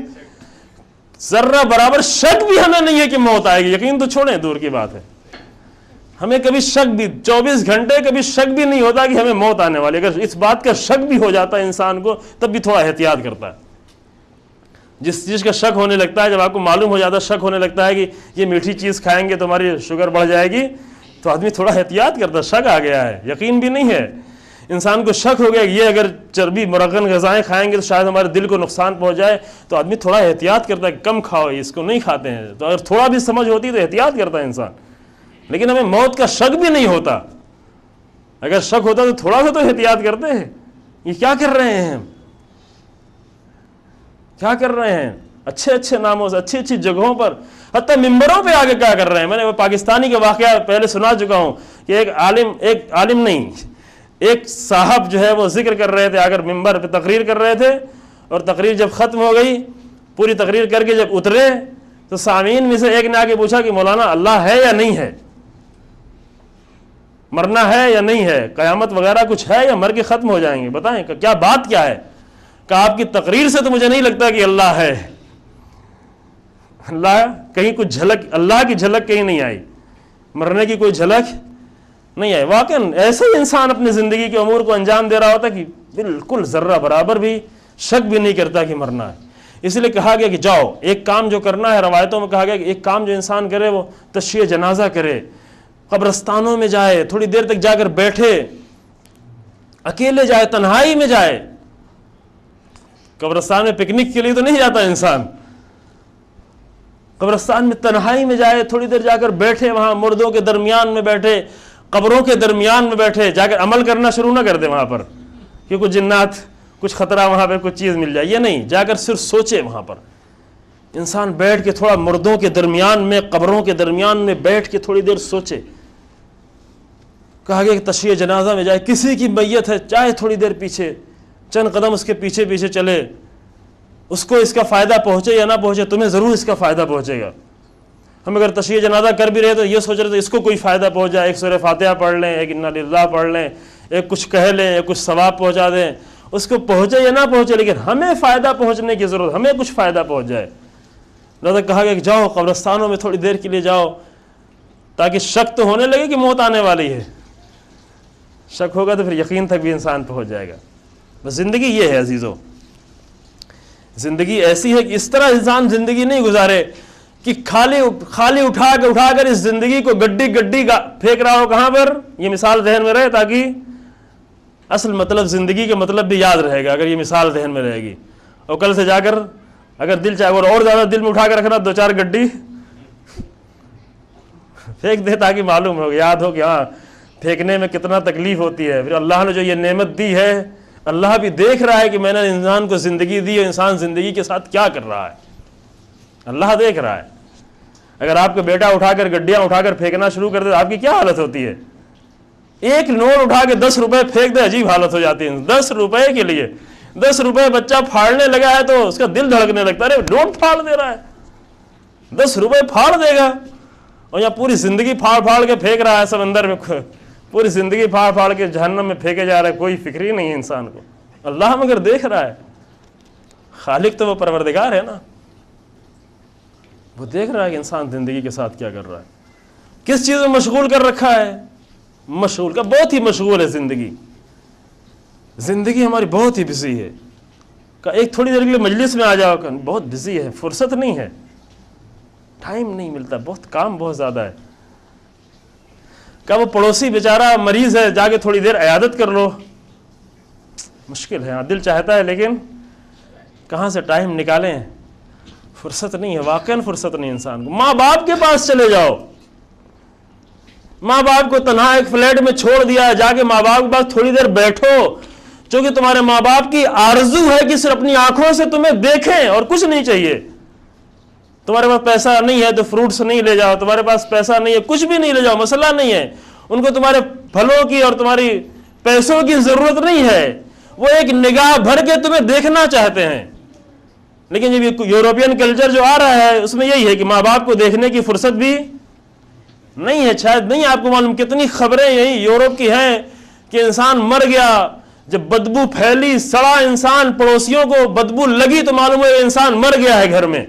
Speaker 2: ذرہ برابر شک بھی ہمیں نہیں ہے کہ موت آئے گی. یقین تو چھوڑیں دور کی بات ہے, ہمیں کبھی شک بھی 24 گھنٹے کبھی شک بھی نہیں ہوتا کہ ہمیں موت آنے والی. اگر اس بات کا شک بھی ہو جاتا ہے انسان کو تب بھی تھوڑا احتیاط کرتا ہے. جس چیز کا شک ہونے لگتا ہے, جب آپ کو معلوم ہو جاتا ہے, شک ہونے لگتا ہے کہ یہ میٹھی چیز کھائیں گے تو ہماری شوگر بڑھ جائے گی, تو آدمی تھوڑا احتیاط کرتا ہے. شک آ گیا ہے, یقین بھی نہیں ہے. انسان کو شک ہو گیا کہ یہ اگر چربی مرغن غذائیں کھائیں گے تو شاید ہمارے دل کو نقصان پہنچ جائے, تو آدمی تھوڑا احتیاط کرتا ہے, کم کھاؤ, اس کو نہیں کھاتے ہیں. تو اگر تھوڑا بھی سمجھ ہوتی تو احتیاط کرتا ہے انسان. لیکن ہمیں موت کا شک بھی نہیں ہوتا. اگر شک ہوتا تو تھوڑا سا تو احتیاط کرتے ہیں. یہ کیا کر رہے ہیں ہم, کیا کر رہے ہیں؟ اچھے ناموں سے اچھی جگہوں پر, حتیٰ ممبروں پہ آگے کیا کر رہے ہیں. میں نے وہ پاکستانی کا واقعہ پہلے سنا چکا ہوں کہ ایک عالم نہیں, ایک صاحب جو ہے وہ ذکر کر رہے تھے, اگر ممبر پہ تقریر کر رہے تھے, اور تقریر جب ختم ہو گئی, پوری تقریر کر کے جب اترے, تو سامعین میں سے ایک نے آگے پوچھا کہ مولانا اللہ ہے یا نہیں ہے, مرنا ہے یا نہیں ہے, قیامت وغیرہ کچھ ہے یا مر کے ختم ہو جائیں گے, بتائیں کیا بات کیا ہے. کہ آپ کی تقریر سے تو مجھے نہیں لگتا کہ اللہ ہے. اللہ کہیں کچھ جھلک, اللہ کی جھلک کہیں نہیں آئی, مرنے کی کوئی جھلک نہیں آئی. واقعاً ایسے ہی انسان اپنی زندگی کے امور کو انجام دے رہا ہوتا کہ بالکل ذرہ برابر بھی شک بھی نہیں کرتا کہ مرنا ہے. اس لیے کہا گیا کہ جاؤ ایک کام جو کرنا ہے, روایتوں میں کہا گیا کہ ایک کام جو انسان کرے وہ تشییع جنازہ کرے, قبرستانوں میں جائے, تھوڑی دیر تک جا کر بیٹھے, اکیلے جائے, تنہائی میں جائے. قبرستان میں پکنک کے لیے تو نہیں جاتا انسان, قبرستان میں تنہائی میں جائے, تھوڑی دیر جا کر بیٹھے, وہاں مردوں کے درمیان میں بیٹھے, قبروں کے درمیان میں بیٹھے, جا کر عمل کرنا شروع نہ کر دے وہاں پر کہ کچھ جنات, کچھ خطرہ وہاں پہ کچھ چیز مل جائے. یہ نہیں, جا کر صرف سوچے. وہاں پر انسان بیٹھ کے تھوڑا مردوں کے درمیان میں, قبروں کے درمیان میں بیٹھ کے تھوڑی دیر سوچے. کہا گیا کہ تشییع جنازہ میں جائے, کسی کی میت ہے, چاہے تھوڑی دیر پیچھے چند قدم اس کے پیچھے پیچھے چلے, اس کو اس کا فائدہ پہنچے یا نہ پہنچے, تمہیں ضرور اس کا فائدہ پہنچے گا. ہم اگر تشییع جنازہ کر بھی رہے تو یہ سوچ رہے تھے اس کو کوئی فائدہ پہنچ جائے, ایک سورہ فاتحہ پڑھ لیں, ایک انا للہ پڑھ لیں, ایک کچھ کہہ لیں, ایک کچھ ثواب پہنچا دیں, اس کو پہنچے یا نہ پہنچے, لیکن ہمیں فائدہ پہنچنے کی ضرورت, ہمیں کچھ فائدہ پہنچ جائے. لہذا کہا گیا کہ جاؤ قبرستانوں میں تھوڑی دیر کے لیے جاؤ, تاکہ شک تو ہونے لگے کہ موت آنے والی ہے. شک ہوگا تو پھر یقین تک بھی انسان پہنچ جائے گا. بس زندگی یہ ہے عزیزو, زندگی ایسی ہے کہ اس طرح انسان زندگی نہیں گزارے کہ خالی اٹھا کر اس زندگی کو گڈی پھینک رہا ہو کہاں پر. یہ مثال ذہن میں رہے تاکہ اصل مطلب زندگی کے مطلب بھی یاد رہے گا, اگر یہ مثال ذہن میں رہے گی. اور کل سے جا کر اگر دل چاہے اور زیادہ دل میں اٹھا کر رکھنا, 2-4 گڈی پھینک دے تاکہ معلوم ہو, یاد ہو کہ ہاں پھینکنے میں کتنا تکلیف ہوتی ہے. پھر اللہ نے جو یہ نعمت دی ہے, اللہ بھی دیکھ رہا ہے کہ میں نے انسان کو زندگی دی اور انسان زندگی کے ساتھ کیا کر رہا ہے. اللہ دیکھ رہا ہے. اگر آپ کا بیٹا گڈیاں اٹھا کر پھینکنا شروع کر دے تو آپ کی کیا حالت ہوتی ہے. ایک نوٹ اٹھا کے 10 روپے پھینک دے, عجیب حالت ہو جاتی ہے. 10 روپے کے لیے 10 روپے بچہ پھاڑنے لگا ہے تو اس کا دل دھڑکنے لگتا ہے, نوٹ پھاڑ دے رہا ہے, 10 روپے پھاڑ دے گا, اور یہاں پوری زندگی پھاڑ کے پھینک رہا ہے سمندر میں, پوری زندگی پھاڑ کے جہنم میں پھینکے جا رہا ہے. کوئی فکر ہی نہیں ہے انسان کو. اللہ مگر دیکھ رہا ہے. خالق تو وہ پروردگار ہے نا, وہ دیکھ رہا ہے کہ انسان زندگی کے ساتھ کیا کر رہا ہے, کس چیز میں مشغول کر رکھا ہے. مشغول کا بہت ہی مشغول ہے زندگی ہماری بہت ہی بزی ہے. ایک تھوڑی دیر کے لیے مجلس میں آ جاؤ, بہت بزی ہے, فرصت نہیں ہے, ٹائم نہیں ملتا, بہت کام بہت زیادہ ہے. کہ وہ پڑوسی بیچارہ مریض ہے, جا کے تھوڑی دیر عیادت کر لو, مشکل ہے. ہاں دل چاہتا ہے لیکن کہاں سے ٹائم نکالیں, فرصت نہیں ہے, واقعاً فرصت نہیں انسان کو. ماں باپ کے پاس چلے جاؤ, ماں باپ کو تنہا ایک فلیٹ میں چھوڑ دیا ہے, جا کے ماں باپ کے پاس تھوڑی دیر بیٹھو, چونکہ تمہارے ماں باپ کی آرزو ہے کہ صرف اپنی آنکھوں سے تمہیں دیکھیں اور کچھ نہیں چاہیے. تمہارے پاس پیسہ نہیں ہے تو فروٹس نہیں لے جاؤ, تمہارے پاس پیسہ نہیں ہے کچھ بھی نہیں لے جاؤ, مسئلہ نہیں ہے. ان کو تمہارے پھلوں کی اور تمہاری پیسوں کی ضرورت نہیں ہے, وہ ایک نگاہ بھر کے تمہیں دیکھنا چاہتے ہیں. لیکن جب یورپین کلچر جو آ رہا ہے اس میں یہی ہے کہ ماں باپ کو دیکھنے کی فرصت بھی نہیں ہے. شاید نہیں آپ کو معلوم کتنی خبریں یہی یورپ کی ہیں کہ انسان مر گیا, جب بدبو پھیلی، سڑا انسان، پڑوسیوں کو بدبو لگی تو معلوم ہے انسان مر گیا ہے گھر میں،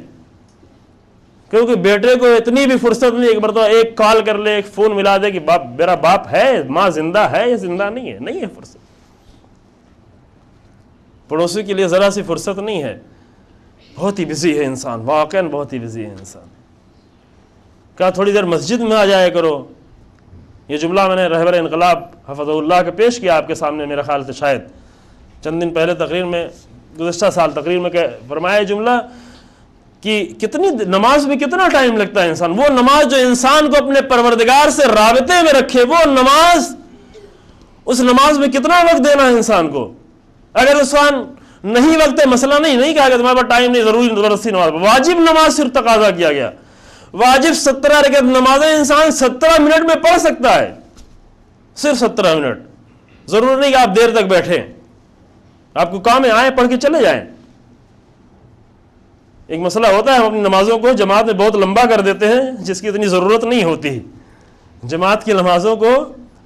Speaker 2: کیونکہ بیٹے کو اتنی بھی فرصت نہیں ایک مرتبہ ایک کال کر لے، ایک فون ملا دے کہ باپ میرا باپ ہے، ماں زندہ ہے یا زندہ نہیں ہے، نہیں ہے فرصت. پڑوسی کے لیے ذرا سی فرصت نہیں ہے. بہت ہی بزی ہے انسان، واقعاً بہت ہی بزی ہے انسان. کہا تھوڑی دیر مسجد میں آ جایا کرو. یہ جملہ میں نے رہبر انقلاب حفظہ اللہ کے پیش کیا آپ کے سامنے، میرا خیال سے شاید چند دن پہلے تقریر میں، گزشتہ سال تقریر میں فرمایا جملہ کہ کتنی نماز میں کتنا ٹائم لگتا ہے انسان. وہ نماز جو انسان کو اپنے پروردگار سے رابطے میں رکھے، وہ نماز، اس نماز میں کتنا وقت دینا ہے انسان کو. اگر انسان نہیں وقت ہے، مسئلہ نہیں کہا کہ تمہارے پاس ٹائم نہیں، ضروری زبردستی نماز، واجب نماز صرف تقاضا کیا گیا. واجب 17 رکعت نمازیں انسان 17 منٹ میں پڑھ سکتا ہے، صرف 17 منٹ. ضرور نہیں کہ آپ دیر تک بیٹھیں، آپ کو کام ہے آئیں پڑھ کے چلے جائیں. ایک مسئلہ ہوتا ہے ہم اپنی نمازوں کو جماعت میں بہت لمبا کر دیتے ہیں جس کی اتنی ضرورت نہیں ہوتی. جماعت کی نمازوں کو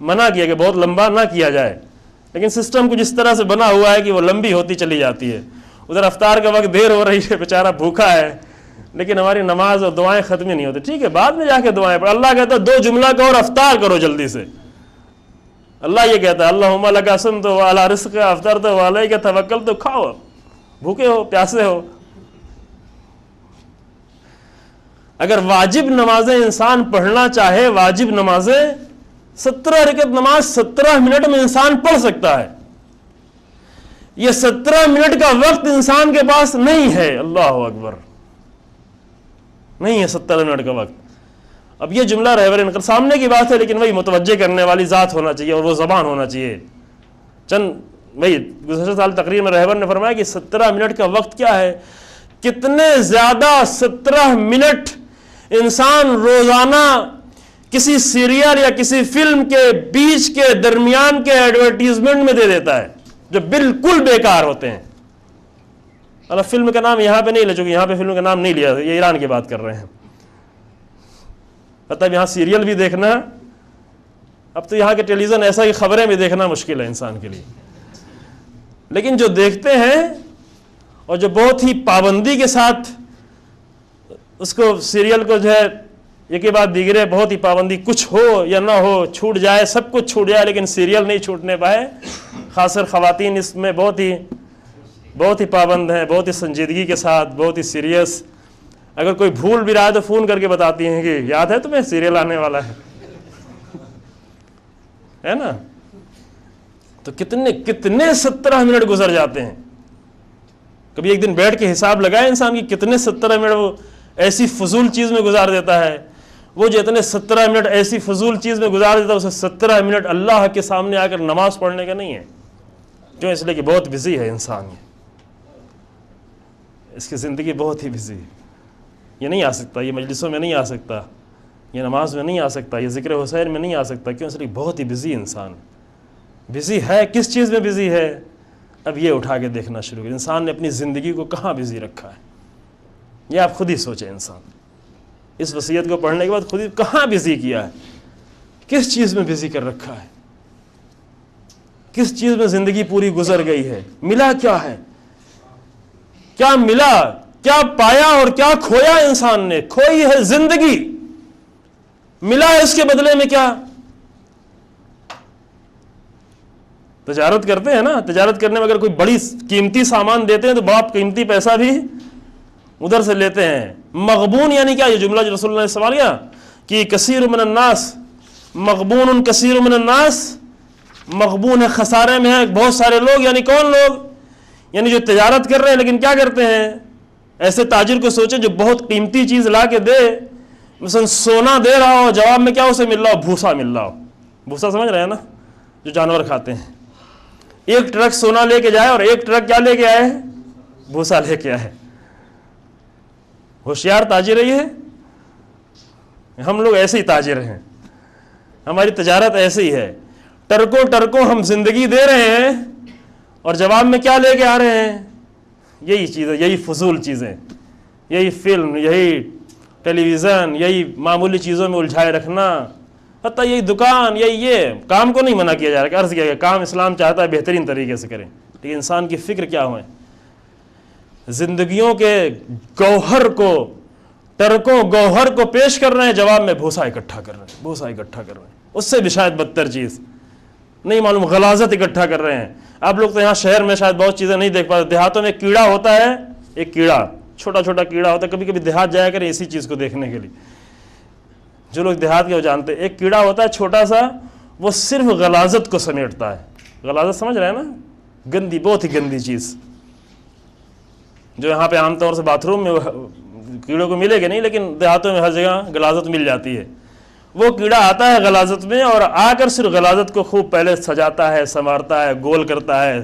Speaker 2: منع کیا کہ بہت لمبا نہ کیا جائے، لیکن سسٹم کچھ اس طرح سے بنا ہوا ہے کہ وہ لمبی ہوتی چلی جاتی ہے. ادھر افطار کا وقت دیر ہو رہی ہے، بیچارہ بھوکا ہے، لیکن ہماری نماز اور دعائیں ختم ہی نہیں ہوتی. ٹھیک ہے بعد میں جا کے دعائیں پڑھ. اللہ کہتا ہے 2 جملہ کا اور افطار کرو جلدی سے. اللہ یہ کہتا ہے اللہم لک اصمت وعلی رزقک افطرت وعلیک توکلت. تو کھاؤ، بھوکے ہو، پیاسے ہو. اگر واجب نمازیں انسان پڑھنا چاہے، واجب نمازیں 17 رکعت نماز 17 منٹ میں انسان پڑھ سکتا ہے. یہ 17 منٹ کا وقت انسان کے پاس نہیں ہے. اللہ اکبر، نہیں ہے 17 منٹ کا وقت. اب یہ جملہ رہبر انقلاب سامنے کی بات ہے، لیکن وہی متوجہ کرنے والی ذات ہونا چاہیے اور وہ زبان ہونا چاہیے. وہی گزشتہ سال تقریر میں رہبر نے فرمایا کہ 17 منٹ کا وقت کیا ہے. کتنے زیادہ 17 منٹ انسان روزانہ کسی سیریل یا کسی فلم کے بیچ کے درمیان کے ایڈورٹیزمنٹ میں دے دیتا ہے جو بالکل بیکار ہوتے ہیں. اللہ فلم کا نام یہاں پہ نہیں لے چکے، یہاں پہ فلم کا نام نہیں لیا، یہ ایران کی بات کر رہے ہیں. مطلب یہاں سیریل بھی دیکھنا، اب تو یہاں کے ٹیلی ویژن ایسا ہی خبریں بھی دیکھنا مشکل ہے انسان کے لیے. لیکن جو دیکھتے ہیں اور جو بہت ہی پابندی کے ساتھ اس کو سیریل کو جو ہے یہ کے بعد دیگرے بہت ہی پابندی، کچھ ہو یا نہ ہو، چھوٹ جائے، سب کچھ چھوٹ جائے، لیکن سیریل نہیں چھوٹنے پائے. خاص کر خواتین اس میں بہت ہی پابند ہیں، بہت ہی سنجیدگی کے ساتھ، بہت ہی سیریس. اگر کوئی بھول بھی رہا ہے تو فون کر کے بتاتی ہیں کہ یاد ہے تمہیں سیریل آنے والا ہے نا. تو کتنے 17 منٹ گزر جاتے ہیں. کبھی ایک دن بیٹھ کے حساب لگائے انسان کی کتنے 17 منٹ وہ ایسی فضول چیز میں گزار دیتا ہے. وہ جو اتنے 17 منٹ ایسی فضول چیز میں گزار دیتا ہے، اسے 17 منٹ اللہ کے سامنے آ کر نماز پڑھنے کا نہیں ہے. کیوں؟ اس لیے کہ بہت بزی ہے انسان، اس کی زندگی بہت ہی بزی ہے. یہ نہیں آ سکتا، یہ مجلسوں میں نہیں آ سکتا، یہ نماز میں نہیں آ سکتا، یہ ذکر حسین میں نہیں آ سکتا. کیوں؟ اس لیے بہت ہی بزی انسان. بزی ہے کس چیز میں بزی ہے؟ اب یہ اٹھا کے دیکھنا شروع کر. انسان نے اپنی زندگی کو کہاں بزی رکھا ہے؟ یہ آپ خود ہی سوچیں. انسان اس وصیت کو پڑھنے کے بعد خود ہی کہاں بزی کیا ہے؟ کس چیز میں بزی کر رکھا ہے؟ کس چیز میں زندگی پوری گزر گئی ہے؟ ملا کیا ہے؟ کیا ملا؟ کیا پایا اور کیا کھویا؟ انسان نے کھوئی ہے زندگی، ملا ہے اس کے بدلے میں کیا؟ تجارت کرتے ہیں نا، تجارت کرنے میں اگر کوئی بڑی قیمتی سامان دیتے ہیں تو بڑا قیمتی پیسہ بھی ادھر سے لیتے ہیں. مغبون یعنی کیا؟ یہ جملہ جو رسول اللہ نے سوال کیا کہ کثیر من الناس مغبون کثیر من الناس، مغبون ہے خسارے میں ہے بہت سارے لوگ. یعنی کون لوگ؟ یعنی جو تجارت کر رہے ہیں لیکن کیا کرتے ہیں؟ ایسے تاجر کو سوچیں جو بہت قیمتی چیز لا کے دے، مثلا سونا دے رہا ہو، جواب میں کیا اسے مل رہا ہو؟ بھوسا مل رہا ہو. بھوسا سمجھ رہے ہیں نا، جو جانور کھاتے ہیں. ایک ٹرک سونا لے کے جائے اور ایک ٹرک کیا لے کے آئے؟ بھوسا لے کے آئے. ہوشیار تاجر ہے یہ. ہم لوگ ایسے ہی تاجر ہیں، ہماری تجارت ایسے ہی ہے. ٹرکوں ہم زندگی دے رہے ہیں اور جواب میں کیا لے کے آ رہے ہیں؟ یہی چیزیں، یہی فضول چیزیں، یہی فلم، یہی ٹیلی ویژن، یہی معمولی چیزوں میں الجھائے رکھنا، حتیٰ یہی دکان یہ کام کو نہیں منع کیا جا رہا کہ عرض کیا گیا کام اسلام چاہتا ہے بہترین طریقے سے کریں، لیکن انسان کی فکر کیا ہوئے، زندگیوں کے گوہر کو، ٹرکوں گوہر کو پیش کر رہے ہیں، جواب میں بھوسا اکٹھا کر رہے ہیں، اس سے بھی شاید بدتر چیز نہیں معلوم، غلاظت اکٹھا کر رہے ہیں۔ آپ لوگ تو یہاں شہر میں شاید بہت چیزیں نہیں دیکھ پاتے، دیہاتوں میں ایک کیڑا ہوتا ہے، ایک کیڑا چھوٹا چھوٹا کیڑا ہوتا ہے، کبھی کبھی دیہات جایا کریں اسی چیز کو دیکھنے کے لیے، جو لوگ دیہات کے وہ جانتے ہیں، ایک کیڑا ہوتا ہے چھوٹا سا، وہ صرف غلاظت کو سمیٹتا ہے۔ غلاظت سمجھ رہے ہیں نا، گندی، بہت ہی گندی چیز، جو یہاں پہ عام طور سے باتھ روم میں کیڑوں کو ملے گا نہیں، لیکن دیہاتوں میں ہر جگہ غلاظت مل جاتی ہے۔ وہ کیڑا آتا ہے غلاظت میں، اور آ کر صرف غلاظت کو خوب پہلے سجاتا ہے، سنوارتا ہے، گول کرتا ہے،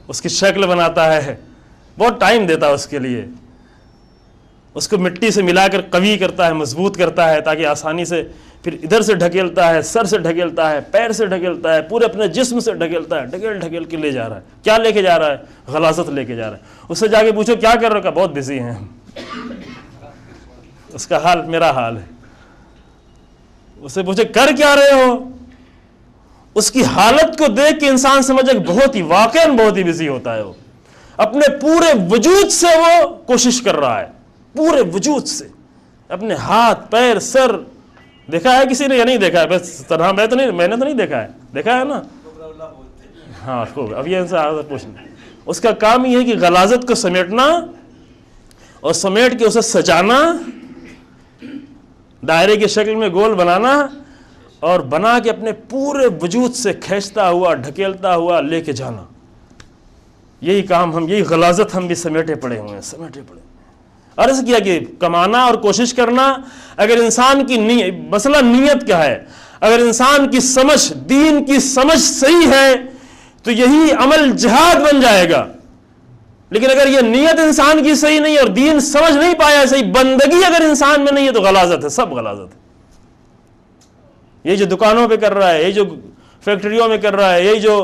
Speaker 2: اس کی شکل بناتا ہے، بہت ٹائم دیتا ہے اس کے لیے، اس کو مٹی سے ملا کر قوی کرتا ہے، مضبوط کرتا ہے، تاکہ آسانی سے پھر ادھر سے ڈھکیلتا ہے، سر سے ڈھکیلتا ہے، پیر سے ڈھکیلتا ہے، پورے اپنے جسم سے ڈھکیلتا ہے، ڈھکیل کے لے جا رہا ہے۔ کیا لے کے جا رہا ہے؟ غلاظت لے کے جا رہا ہے۔ اس سے جا کے پوچھو کیا کر رہا ہے؟ بہت بزی ہیں۔ اس کا حال میرا حال ہے۔ اس سے پوچھے کر کیا رہے ہو؟ اس کی حالت کو دیکھ کے انسان سمجھے کہ بہت ہی واقعاً بہت ہی بزی ہوتا ہے، وہ اپنے پورے وجود سے وہ کوشش کر رہا ہے، پورے وجود سے، اپنے ہاتھ پیر سر۔ دیکھا ہے کسی نے یا نہیں دیکھا ہے؟ بس طرح میں نے تو نہیں دیکھا ہے، دیکھا ہے نا؟ ہاں خوب۔ اب یہ ان سے پوچھنا، اس کا کام یہ ہے کہ غلاظت کو سمیٹنا اور سمیٹ کے اسے سجانا، دائرے کی شکل میں گول بنانا، اور بنا کے اپنے پورے وجود سے کھینچتا ہوا ڈھکیلتا ہوا لے کے جانا۔ یہی کام ہم، یہی غلاظت ہم بھی سمیٹے پڑے ہوئے ہیں، سمیٹے پڑے۔ عرض کیا کہ کمانا اور کوشش کرنا، اگر انسان کی مسئلہ نیت کیا ہے، اگر انسان کی سمجھ، دین کی سمجھ صحیح ہے تو یہی عمل جہاد بن جائے گا، لیکن اگر یہ نیت انسان کی صحیح نہیں اور دین سمجھ نہیں پایا صحیح، بندگی اگر انسان میں نہیں ہے تو غلاظت ہے، سب غلاظت ہے۔ یہ جو دکانوں پہ کر رہا ہے، یہ جو فیکٹریوں میں کر رہا ہے، یہی جو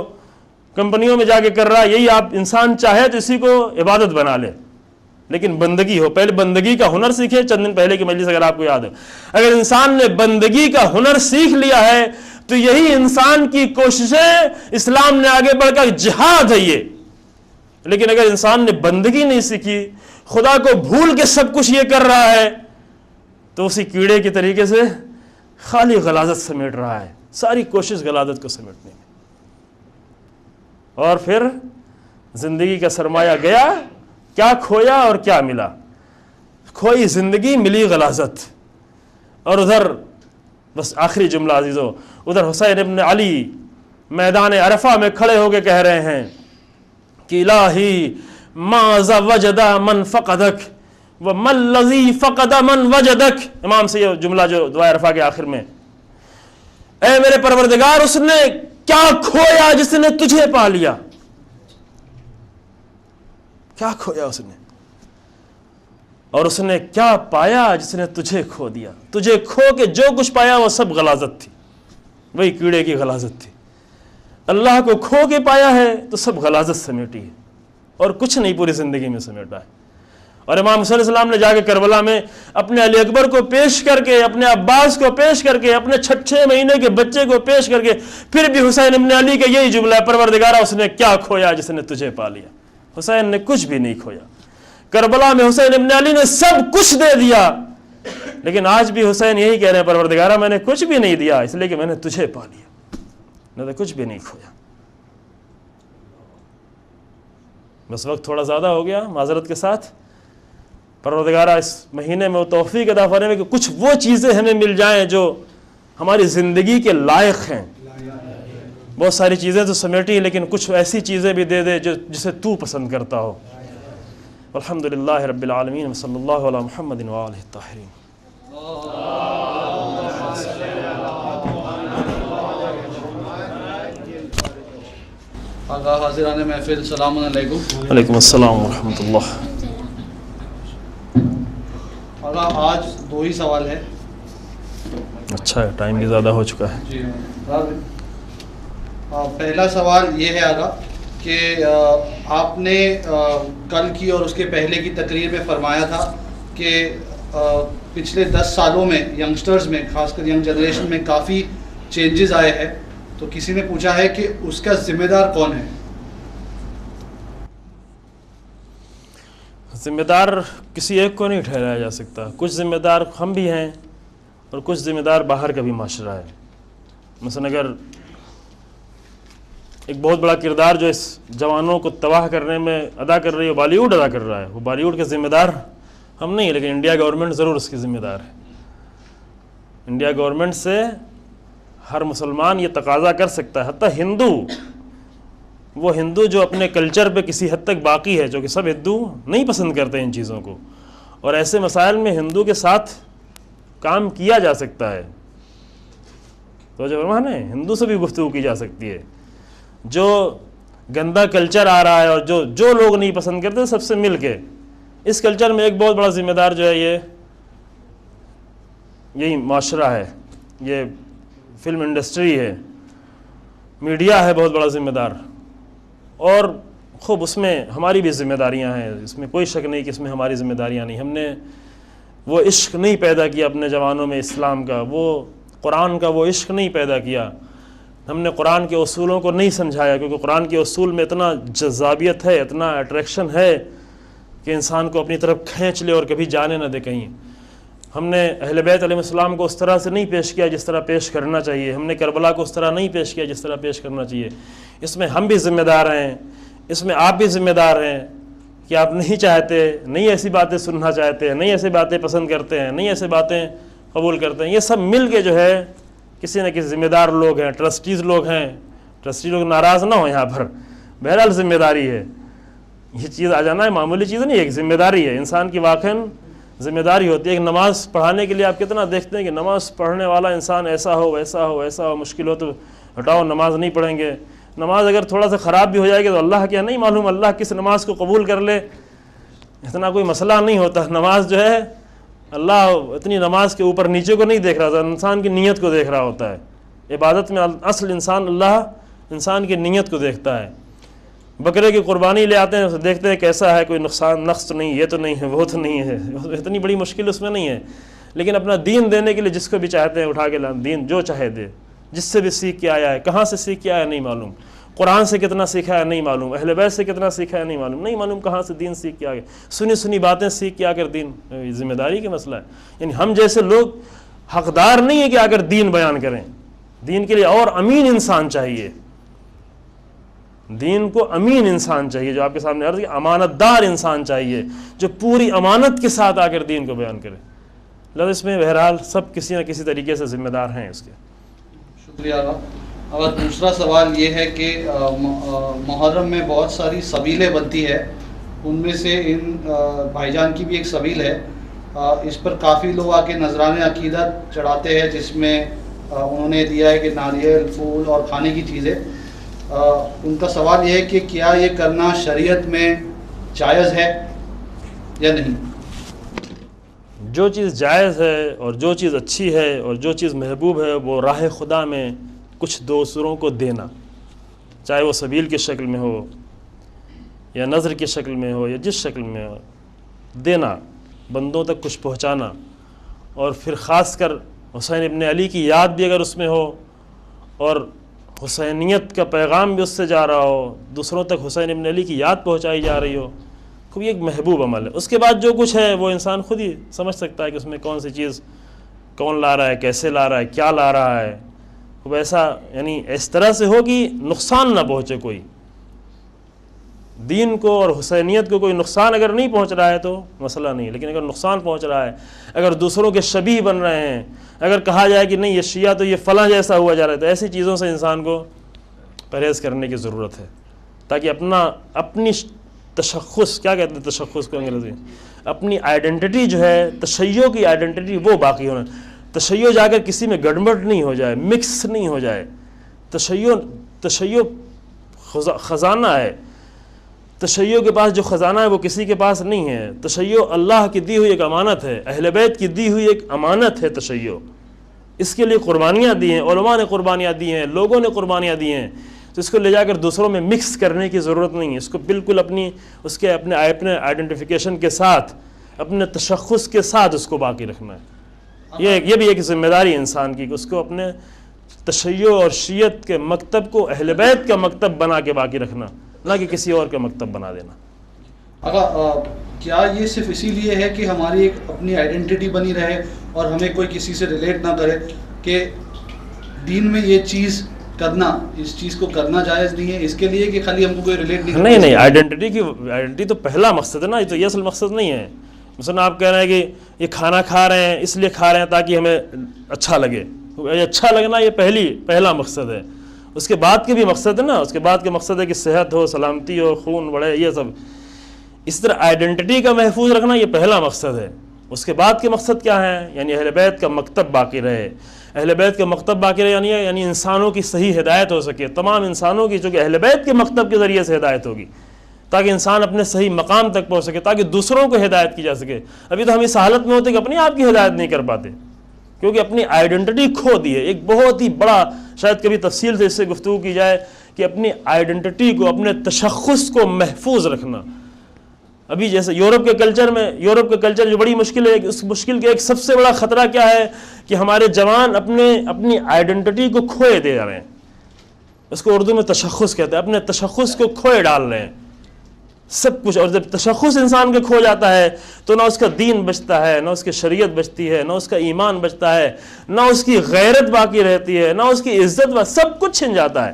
Speaker 2: کمپنیوں میں جا کے کر رہا ہے، یہی آپ انسان چاہے تو اسی کو عبادت بنا لے، لیکن بندگی ہو۔ پہلے بندگی کا ہنر سیکھے۔ چند دن پہلے کی مجلس اگر آپ کو یاد ہے، اگر انسان نے بندگی کا ہنر سیکھ لیا ہے تو یہی انسان کی کوششیں، اسلام نے آگے بڑھ کر جہاد ہے یہ۔ لیکن اگر انسان نے بندگی نہیں سیکھی، خدا کو بھول کے سب کچھ یہ کر رہا ہے، تو اسی کیڑے کے طریقے سے خالی غلاظت سمیٹ رہا ہے، ساری کوشش غلاظت کو سمیٹنے میں، اور پھر زندگی کا سرمایہ گیا، کیا کھویا اور کیا ملا؟ کھوئی زندگی، ملی غلاظت۔ اور ادھر بس آخری جملہ عزیزو، ادھر حسین ابن علی میدان عرفہ میں کھڑے ہو کے کہہ رہے ہیں کہ الہی ماذا وجد من فقدک وما الذی فقد من وجدک۔ امام سے یہ جملہ جو دعا عرفہ کے آخر میں، اے میرے پروردگار، اس نے کیا کھویا جس نے تجھے پا لیا؟ کیا کھویا اس نے، اور اس نے کیا پایا جس نے تجھے کھو دیا؟ تجھے کھو کے جو کچھ پایا وہ سب غلاظت تھی، وہی کیڑے کی غلاظت تھی۔ اللہ کو کھو کے پایا ہے تو سب غلاظت سمیٹی ہے، اور کچھ نہیں پوری زندگی میں سمیٹا ہے۔ اور امام صلی اللہ علیہ وسلم نے جا کے کربلا میں اپنے علی اکبر کو پیش کر کے، اپنے عباس کو پیش کر کے، اپنے 6 مہینے کے بچے کو پیش کر کے، پھر بھی حسین ابن علی کا یہی جملہ ہے، پروردگارا اس نے کیا کھویا جس نے تجھے پا لیا؟ حسین نے کچھ بھی نہیں کھویا۔ کربلا میں حسین ابن علی نے سب کچھ دے دیا، لیکن آج بھی حسین یہی کہہ رہے ہیں، پروردگارا میں نے کچھ بھی نہیں دیا اس لیے کہ میں نے تجھے پا لیا، میں نے کچھ بھی نہیں کھویا۔ بس وقت تھوڑا زیادہ ہو گیا، معذرت کے ساتھ۔ پروردگارا اس مہینے میں وہ توفیق عطا فرمائے کہ کچھ وہ چیزیں ہمیں مل جائیں جو ہماری زندگی کے لائق ہیں۔ بہت ساری چیزیں تو سمیٹی، لیکن کچھ ایسی چیزیں بھی دے دے جسے تو پسند کرتا ہو۔ الحمدللہ رب العالمین، صلی اللہ علی محمد وآلہ الطاہرین۔
Speaker 4: آقا حاضران محفل، السلام علیکم۔
Speaker 2: وعلیکم السلام ورحمۃ اللہ۔
Speaker 4: آقا آج 2 ہی سوال ہے۔
Speaker 2: اچھا ہے، ٹائم بھی زیادہ ہو چکا ہے۔
Speaker 4: جی پہلا سوال یہ ہے آقا کہ آپ نے کل کی اور اس کے پہلے کی تقریر میں فرمایا تھا کہ پچھلے 10 سالوں میں ینگسٹرز میں خاص کر ینگ جنریشن میں کافی چینجز آئے ہیں، تو کسی نے پوچھا ہے کہ اس کا ذمہ دار کون ہے؟
Speaker 2: ذمہ دار کسی ایک کو نہیں ٹھہرایا جا سکتا. کچھ ذمہ دار ہم بھی ہیں اور کچھ ذمہ دار باہر کا بھی معاشرہ ہے. مثلا اگر ایک بہت بڑا کردار جو اس جوانوں کو تباہ کرنے میں ادا کر رہی ہے بالی ووڈ ادا کر رہا ہے، وہ بالی ووڈ کے ذمہ دار ہم نہیں ہیں، لیکن انڈیا گورنمنٹ ضرور اس کی ذمہ دار ہے. انڈیا گورنمنٹ سے ہر مسلمان یہ تقاضا کر سکتا ہے، حتیٰ ہندو، وہ ہندو جو اپنے کلچر پہ کسی حد تک باقی ہے، جو کہ سب ہندو نہیں پسند کرتے ان چیزوں کو، اور ایسے مسائل میں ہندو کے ساتھ کام کیا جا سکتا ہے. تو جو فرمان ہے ہندو سے بھی گفتگو کی جا سکتی ہے. جو گندا کلچر آ رہا ہے اور جو لوگ نہیں پسند کرتے سب سے مل کے اس کلچر میں ایک بہت بڑا ذمہ دار جو ہے یہی معاشرہ ہے، یہ فلم انڈسٹری ہے، میڈیا ہے بہت بڑا ذمہ دار. اور خوب اس میں ہماری بھی ذمہ داریاں ہیں، اس میں کوئی شک نہیں کہ اس میں ہماری ذمہ داریاں نہیں. ہم نے وہ عشق نہیں پیدا کیا اپنے جوانوں میں اسلام کا، وہ قرآن کا وہ عشق نہیں پیدا کیا. ہم نے قرآن کے اصولوں کو نہیں سمجھایا، کیونکہ قرآن کے اصول میں اتنا جذابیت ہے، اتنا اٹریکشن ہے کہ انسان کو اپنی طرف کھینچ لے اور کبھی جانے نہ دے کہیں. ہم نے اہل بیت علیہ السلام کو اس طرح سے نہیں پیش کیا جس طرح پیش کرنا چاہیے. ہم نے کربلا کو اس طرح نہیں پیش کیا جس طرح پیش کرنا چاہیے. اس میں ہم بھی ذمہ دار ہیں، اس میں آپ بھی ذمہ دار ہیں کہ آپ نہیں چاہتے، نہیں ایسی باتیں سننا چاہتے ہیں، نہیں ایسی باتیں پسند کرتے ہیں، نہیں ایسی باتیں قبول کرتے ہیں. یہ سب مل کے جو ہے کسی نہ کسی ذمہ دار لوگ ہیں، ٹرسٹیز لوگ ہیں. ٹرسٹی لوگ ناراض نہ ہوں یہاں پر، بہرحال ذمہ داری ہے. یہ چیز آ جانا ہے معمولی چیز نہیں ہے، ایک ذمہ داری ہے. انسان کی واقعاً ذمہ داری ہوتی ہے. ایک نماز پڑھانے کے لیے آپ کتنا دیکھتے ہیں کہ نماز پڑھنے والا انسان ایسا ہو ویسا ہو ایسا ہو، مشکل ہو تو ہٹاؤ نماز نہیں پڑھیں گے. نماز اگر تھوڑا سا خراب بھی ہو جائے گی تو اللہ کیا نہیں معلوم اللہ کس نماز کو قبول کر لے، اتنا کوئی مسئلہ نہیں ہوتا. نماز جو ہے اللہ اتنی نماز کے اوپر نیچے کو نہیں دیکھ رہا ہوتا، انسان کی نیت کو دیکھ رہا ہوتا ہے. عبادت میں اصل اللہ انسان کی نیت کو دیکھتا ہے. بکرے کی قربانی لے آتے ہیں، دیکھتے ہیں کیسا ہے، کوئی نقص نہیں، یہ تو نہیں ہے، وہ تو نہیں ہے، اتنی بڑی مشکل اس میں نہیں ہے. لیکن اپنا دین دینے کے لیے جس کو بھی چاہتے ہیں اٹھا کے دین جو چاہے دے. جس سے بھی سیکھ کے آیا ہے، کہاں سے سیکھ کے آیا نہیں معلوم، قرآن سے کتنا سیکھا ہے نہیں معلوم، اہل بیت سے کتنا سیکھا ہے نہیں معلوم کہاں سے دین سیکھ کے آ گیا. سنی باتیں سیکھ کے آ کر دین، ذمہ داری کا مسئلہ ہے. یعنی ہم جیسے لوگ حقدار نہیں ہیں کہ آ کر دین بیان کریں. دین کے لیے اور امین انسان چاہیے. دین کو امین انسان چاہیے، جو آپ کے سامنے عرض کیا، امانت دار انسان چاہیے جو پوری امانت کے ساتھ آ کر دین کو بیان کرے. لفظ اس میں بہرحال سب کسی نہ کسی طریقے سے ذمہ دار ہیں اس کے.
Speaker 4: شکریہ. اور دوسرا سوال یہ ہے کہ محرم میں بہت ساری سبیلیں بنتی ہے، ان میں سے ان بھائی جان کی بھی ایک سبیل ہے. اس پر کافی لوگ آ کے نذران عقیدت چڑھاتے ہیں، جس میں انہوں نے دیا ہے کہ ناریل، پھول اور کھانے کی چیزیں. ان کا سوال یہ ہے کہ کیا یہ کرنا شریعت میں جائز ہے یا نہیں؟
Speaker 2: جو چیز جائز ہے اور جو چیز اچھی ہے اور جو چیز محبوب ہے وہ راہ خدا میں کچھ دوسروں کو دینا، چاہے وہ سبیل کی شکل میں ہو یا نظر کی شکل میں ہو یا جس شکل میں ہو، دینا، بندوں تک کچھ پہنچانا. اور پھر خاص کر حسین ابن علی کی یاد بھی اگر اس میں ہو اور حسینیت کا پیغام بھی اس سے جا رہا ہو، دوسروں تک حسین ابن علی کی یاد پہنچائی جا رہی ہو، تو یہ ایک محبوب عمل ہے. اس کے بعد جو کچھ ہے وہ انسان خود ہی سمجھ سکتا ہے کہ اس میں کون سی چیز کون لا رہا ہے، کیسے لا رہا ہے، کیا لا رہا ہے. ویسا یعنی اس طرح سے ہو کہ نقصان نہ پہنچے کوئی دین کو اور حسینیت کو. کوئی نقصان اگر نہیں پہنچ رہا ہے تو مسئلہ نہیں، لیکن اگر نقصان پہنچ رہا ہے، اگر دوسروں کے شبیہ بن رہے ہیں، اگر کہا جائے کہ نہیں یہ شیعہ تو یہ فلاں جیسا ہوا جا رہا ہے، تو ایسی چیزوں سے انسان کو پرہیز کرنے کی ضرورت ہے، تاکہ اپنی تشخص، کیا کہتے ہیں تشخص کو انگریزی، اپنی آئیڈینٹی جو ہے، تشیع کی آئیڈینٹی وہ باقی ہونا. تشیع جا کر کسی میں گڑبڑ نہیں ہو جائے، مکس نہیں ہو جائے. تشیع خزانہ ہے، تشیع کے پاس جو خزانہ ہے وہ کسی کے پاس نہیں ہے. تشیع اللہ کی دی ہوئی ایک امانت ہے، اہل بیت کی دی ہوئی ایک امانت ہے تشیع. اس کے لیے قربانیاں دی ہیں، علماء نے قربانیاں دی ہیں، لوگوں نے قربانیاں دی ہیں. تو اس کو لے جا کر دوسروں میں مکس کرنے کی ضرورت نہیں ہے. اس کو بالکل اپنے آئیڈینٹیفیکیشن کے ساتھ اپنے تشخص کے ساتھ اس کو باقی رکھنا ہے. یہ بھی ایک ذمہ داری ہے انسان کی کہ اس کو اپنے تشیع اور شیعت کے مکتب کو اہل بیت کا مکتب بنا کے باقی رکھنا، نہ کہ کسی اور کا مکتب بنا دینا.
Speaker 4: کیا یہ صرف اسی لیے ہے کہ ہماری ایک اپنی آئیڈینٹی بنی رہے اور ہمیں کوئی کسی سے ریلیٹ نہ کرے کہ دین میں یہ چیز کرنا، اس چیز کو کرنا جائز نہیں ہے، اس کے لیے کہ خالی ہم کو کوئی ریلیٹ نہیں؟
Speaker 2: نہیں، آئیڈینٹی تو پہلا مقصد ہے نا، یہ تو یہ اصل مقصد نہیں ہے. مثلا آپ کہہ رہے ہیں کہ یہ کھانا کھا رہے ہیں اس لیے کھا رہے ہیں تاکہ ہمیں اچھا لگے، اچھا لگنا یہ پہلا مقصد ہے. اس کے بعد کے بھی مقصد ہے نا، اس کے بعد کے مقصد ہے کہ صحت ہو، سلامتی ہو، خون بڑھے، یہ سب. اس طرح آئیڈینٹی کا محفوظ رکھنا یہ پہلا مقصد ہے. اس کے بعد کے مقصد کیا ہیں؟ یعنی اہل بیت کا مکتب باقی رہے. اہل بیت کا مکتب باقی رہے یعنی انسانوں کی صحیح ہدایت ہو سکے، تمام انسانوں کی، چونکہ اہل بیت کے مکتب کے ذریعے سے ہدایت ہوگی، تاکہ انسان اپنے صحیح مقام تک پہنچ سکے، تاکہ دوسروں کو ہدایت کی جا سکے. ابھی تو ہم اس حالت میں ہوتے کہ اپنی آپ کی ہدایت نہیں کر پاتے، کیونکہ اپنی آئیڈینٹی کھو دی ہے. ایک بہت ہی بڑا، شاید کبھی تفصیل سے اس سے گفتگو کی جائے کہ اپنی آئیڈینٹی کو، اپنے تشخص کو محفوظ رکھنا. ابھی جیسے یورپ کے کلچر جو بڑی مشکل ہے، اس مشکل کا ایک سب سے بڑا خطرہ کیا ہے کہ ہمارے جوان اپنی آئیڈینٹی کو کھوئے دے رہے ہیں. اس کو اردو میں تشخص کہتے ہیں. اپنے تشخص کو کھوئے ڈال رہے ہیں سب کچھ. اور جب تشخص انسان کے کھو جاتا ہے تو نہ اس کا دین بچتا ہے، نہ اس کی شریعت بچتی ہے، نہ اس کا ایمان بچتا ہے، نہ اس کی غیرت باقی رہتی ہے، نہ اس کی عزت، سب کچھ چھن جاتا ہے.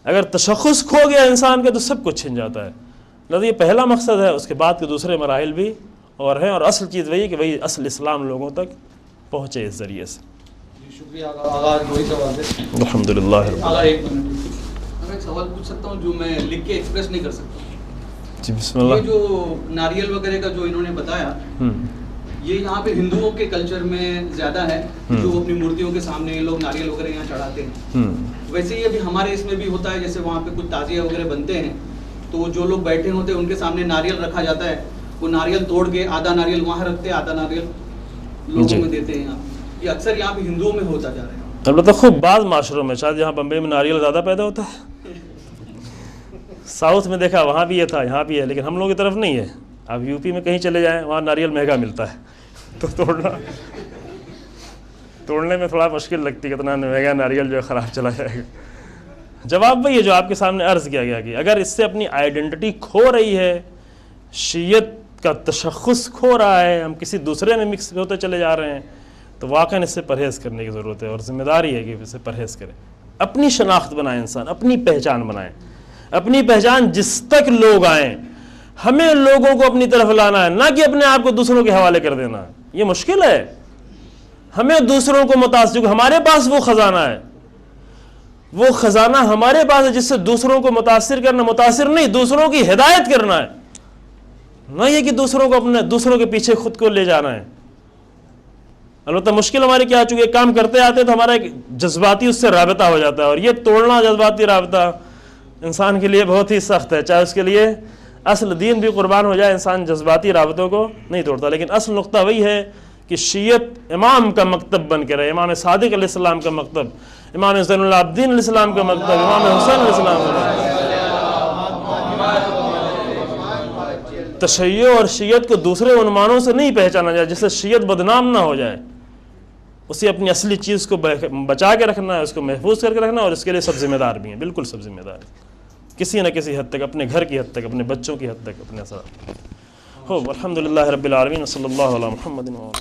Speaker 2: اگر تشخص کھو گیا انسان کا تو سب کچھ چھن جاتا ہے. لہذا یہ پہلا مقصد ہے. اس کے بعد کے دوسرے مراحل بھی اور ہیں، اور اصل چیز وہی ہے کہ وہی اصل اسلام لوگوں تک پہنچے اس ذریعے سے.
Speaker 4: شکریہ. آغاز وہی سوال ہے.
Speaker 2: الحمدللہ.
Speaker 4: ایک منٹ
Speaker 5: میں ایک سوال پوچھ سکتا ہوں جو میں لکھ کے ایکسپریس نہیں کر سکتا.
Speaker 2: جی بسم اللہ.
Speaker 5: یہ جو ناریل وغیرہ کا جو انہوں نے بتایا، یہ یہاں پہ ہندوؤں کے کلچر میں زیادہ ہے، جو اپنی مورتیوں کے سامنے یہ لوگ ناریل وغیرہ یہاں چڑھاتے ہیں. ویسے ہی ابھی ہمارے اس میں بھی ہوتا ہے، جیسے وہاں پہ کچھ تعزیہ وغیرہ بنتے ہیں تو جو لوگ بیٹھے ہوتے ہیں ان کے سامنے ناریل رکھا جاتا ہے. وہ ناریل توڑ کے آدھا ناریل وہاں رکھتے ہیں، آدھا ناریل لوگوں میں دیتے ہیں. یہ اکثر یہاں پہ ہندوؤں میں ہوتا جا رہا ہے.
Speaker 2: البتہ خوب بعض معاشروں میں، شاید یہاں بمبئی میں ناریل زیادہ پیدا ہوتا ہے. ساؤتھ میں دیکھا وہاں بھی یہ تھا، یہاں بھی ہے، لیکن ہم لوگوں کی طرف نہیں ہے. آپ یو پی میں کہیں چلے جائیں وہاں ناریل مہنگا ملتا ہے تو توڑنے میں تھوڑا مشکل لگتی ہے، اتنا مہنگا ناریل جو ہے خراب چلا جائے گا. جواب وہی ہے جو آپ کے سامنے عرض کیا گیا کہ اگر اس سے اپنی آئیڈینٹی کھو رہی ہے، شیعت کا تشخص کھو رہا ہے، ہم کسی دوسرے میں مکس ہوتے چلے جا رہے ہیں، تو واقعاً اس سے پرہیز کرنے کی ضرورت ہے، اور ذمہ داری ہے کہ اس سے پرہیز کرے. اپنی شناخت بنائے انسان، اپنی پہچان بنائے. اپنی پہچان جس تک لوگ آئیں، ہمیں لوگوں کو اپنی طرف لانا ہے، نہ کہ اپنے آپ کو دوسروں کے حوالے کر دینا. یہ مشکل ہے. ہمیں دوسروں کو متاثر، ہمارے پاس وہ خزانہ ہے، وہ خزانہ ہمارے پاس ہے جس سے دوسروں کو متاثر کرنا، متاثر نہیں، دوسروں کی ہدایت کرنا ہے، نہ یہ کہ دوسروں کے پیچھے خود کو لے جانا ہے. البتہ مشکل ہماری کیا، چونکہ ایک کام کرتے آتے تو ہمارا ایک جذباتی اس سے رابطہ ہو جاتا ہے، اور یہ توڑنا جذباتی رابطہ انسان کے لیے بہت ہی سخت ہے. چاہے اس کے لیے اصل دین بھی قربان ہو جائے، انسان جذباتی رابطوں کو نہیں توڑتا. لیکن اصل نقطہ وہی ہے کہ شیعت امام کا مکتب بن کے رہے، امام صادق علیہ السلام کا مکتب، امام زین العابدین علیہ السلام کا مکتب، امام حسین علیہ السلام کا مکتب. تشیع اور شیعت کو دوسرے عنوانوں سے نہیں پہچانا جائے جس سے شیعت بدنام نہ ہو جائے. اسے اپنی اصلی چیز کو بچا کے رکھنا ہے، اس کو محفوظ کر کے رکھنا ہے، اور اس کے لیے سب ذمہ دار بھی ہیں، بالکل سب ذمہ دار ہیں، کسی نہ کسی حد تک، اپنے گھر کی حد تک، اپنے بچوں کی حد تک، اپنے اثرات. الحمدللہ رب العالمین، صلی اللہ علی محمد و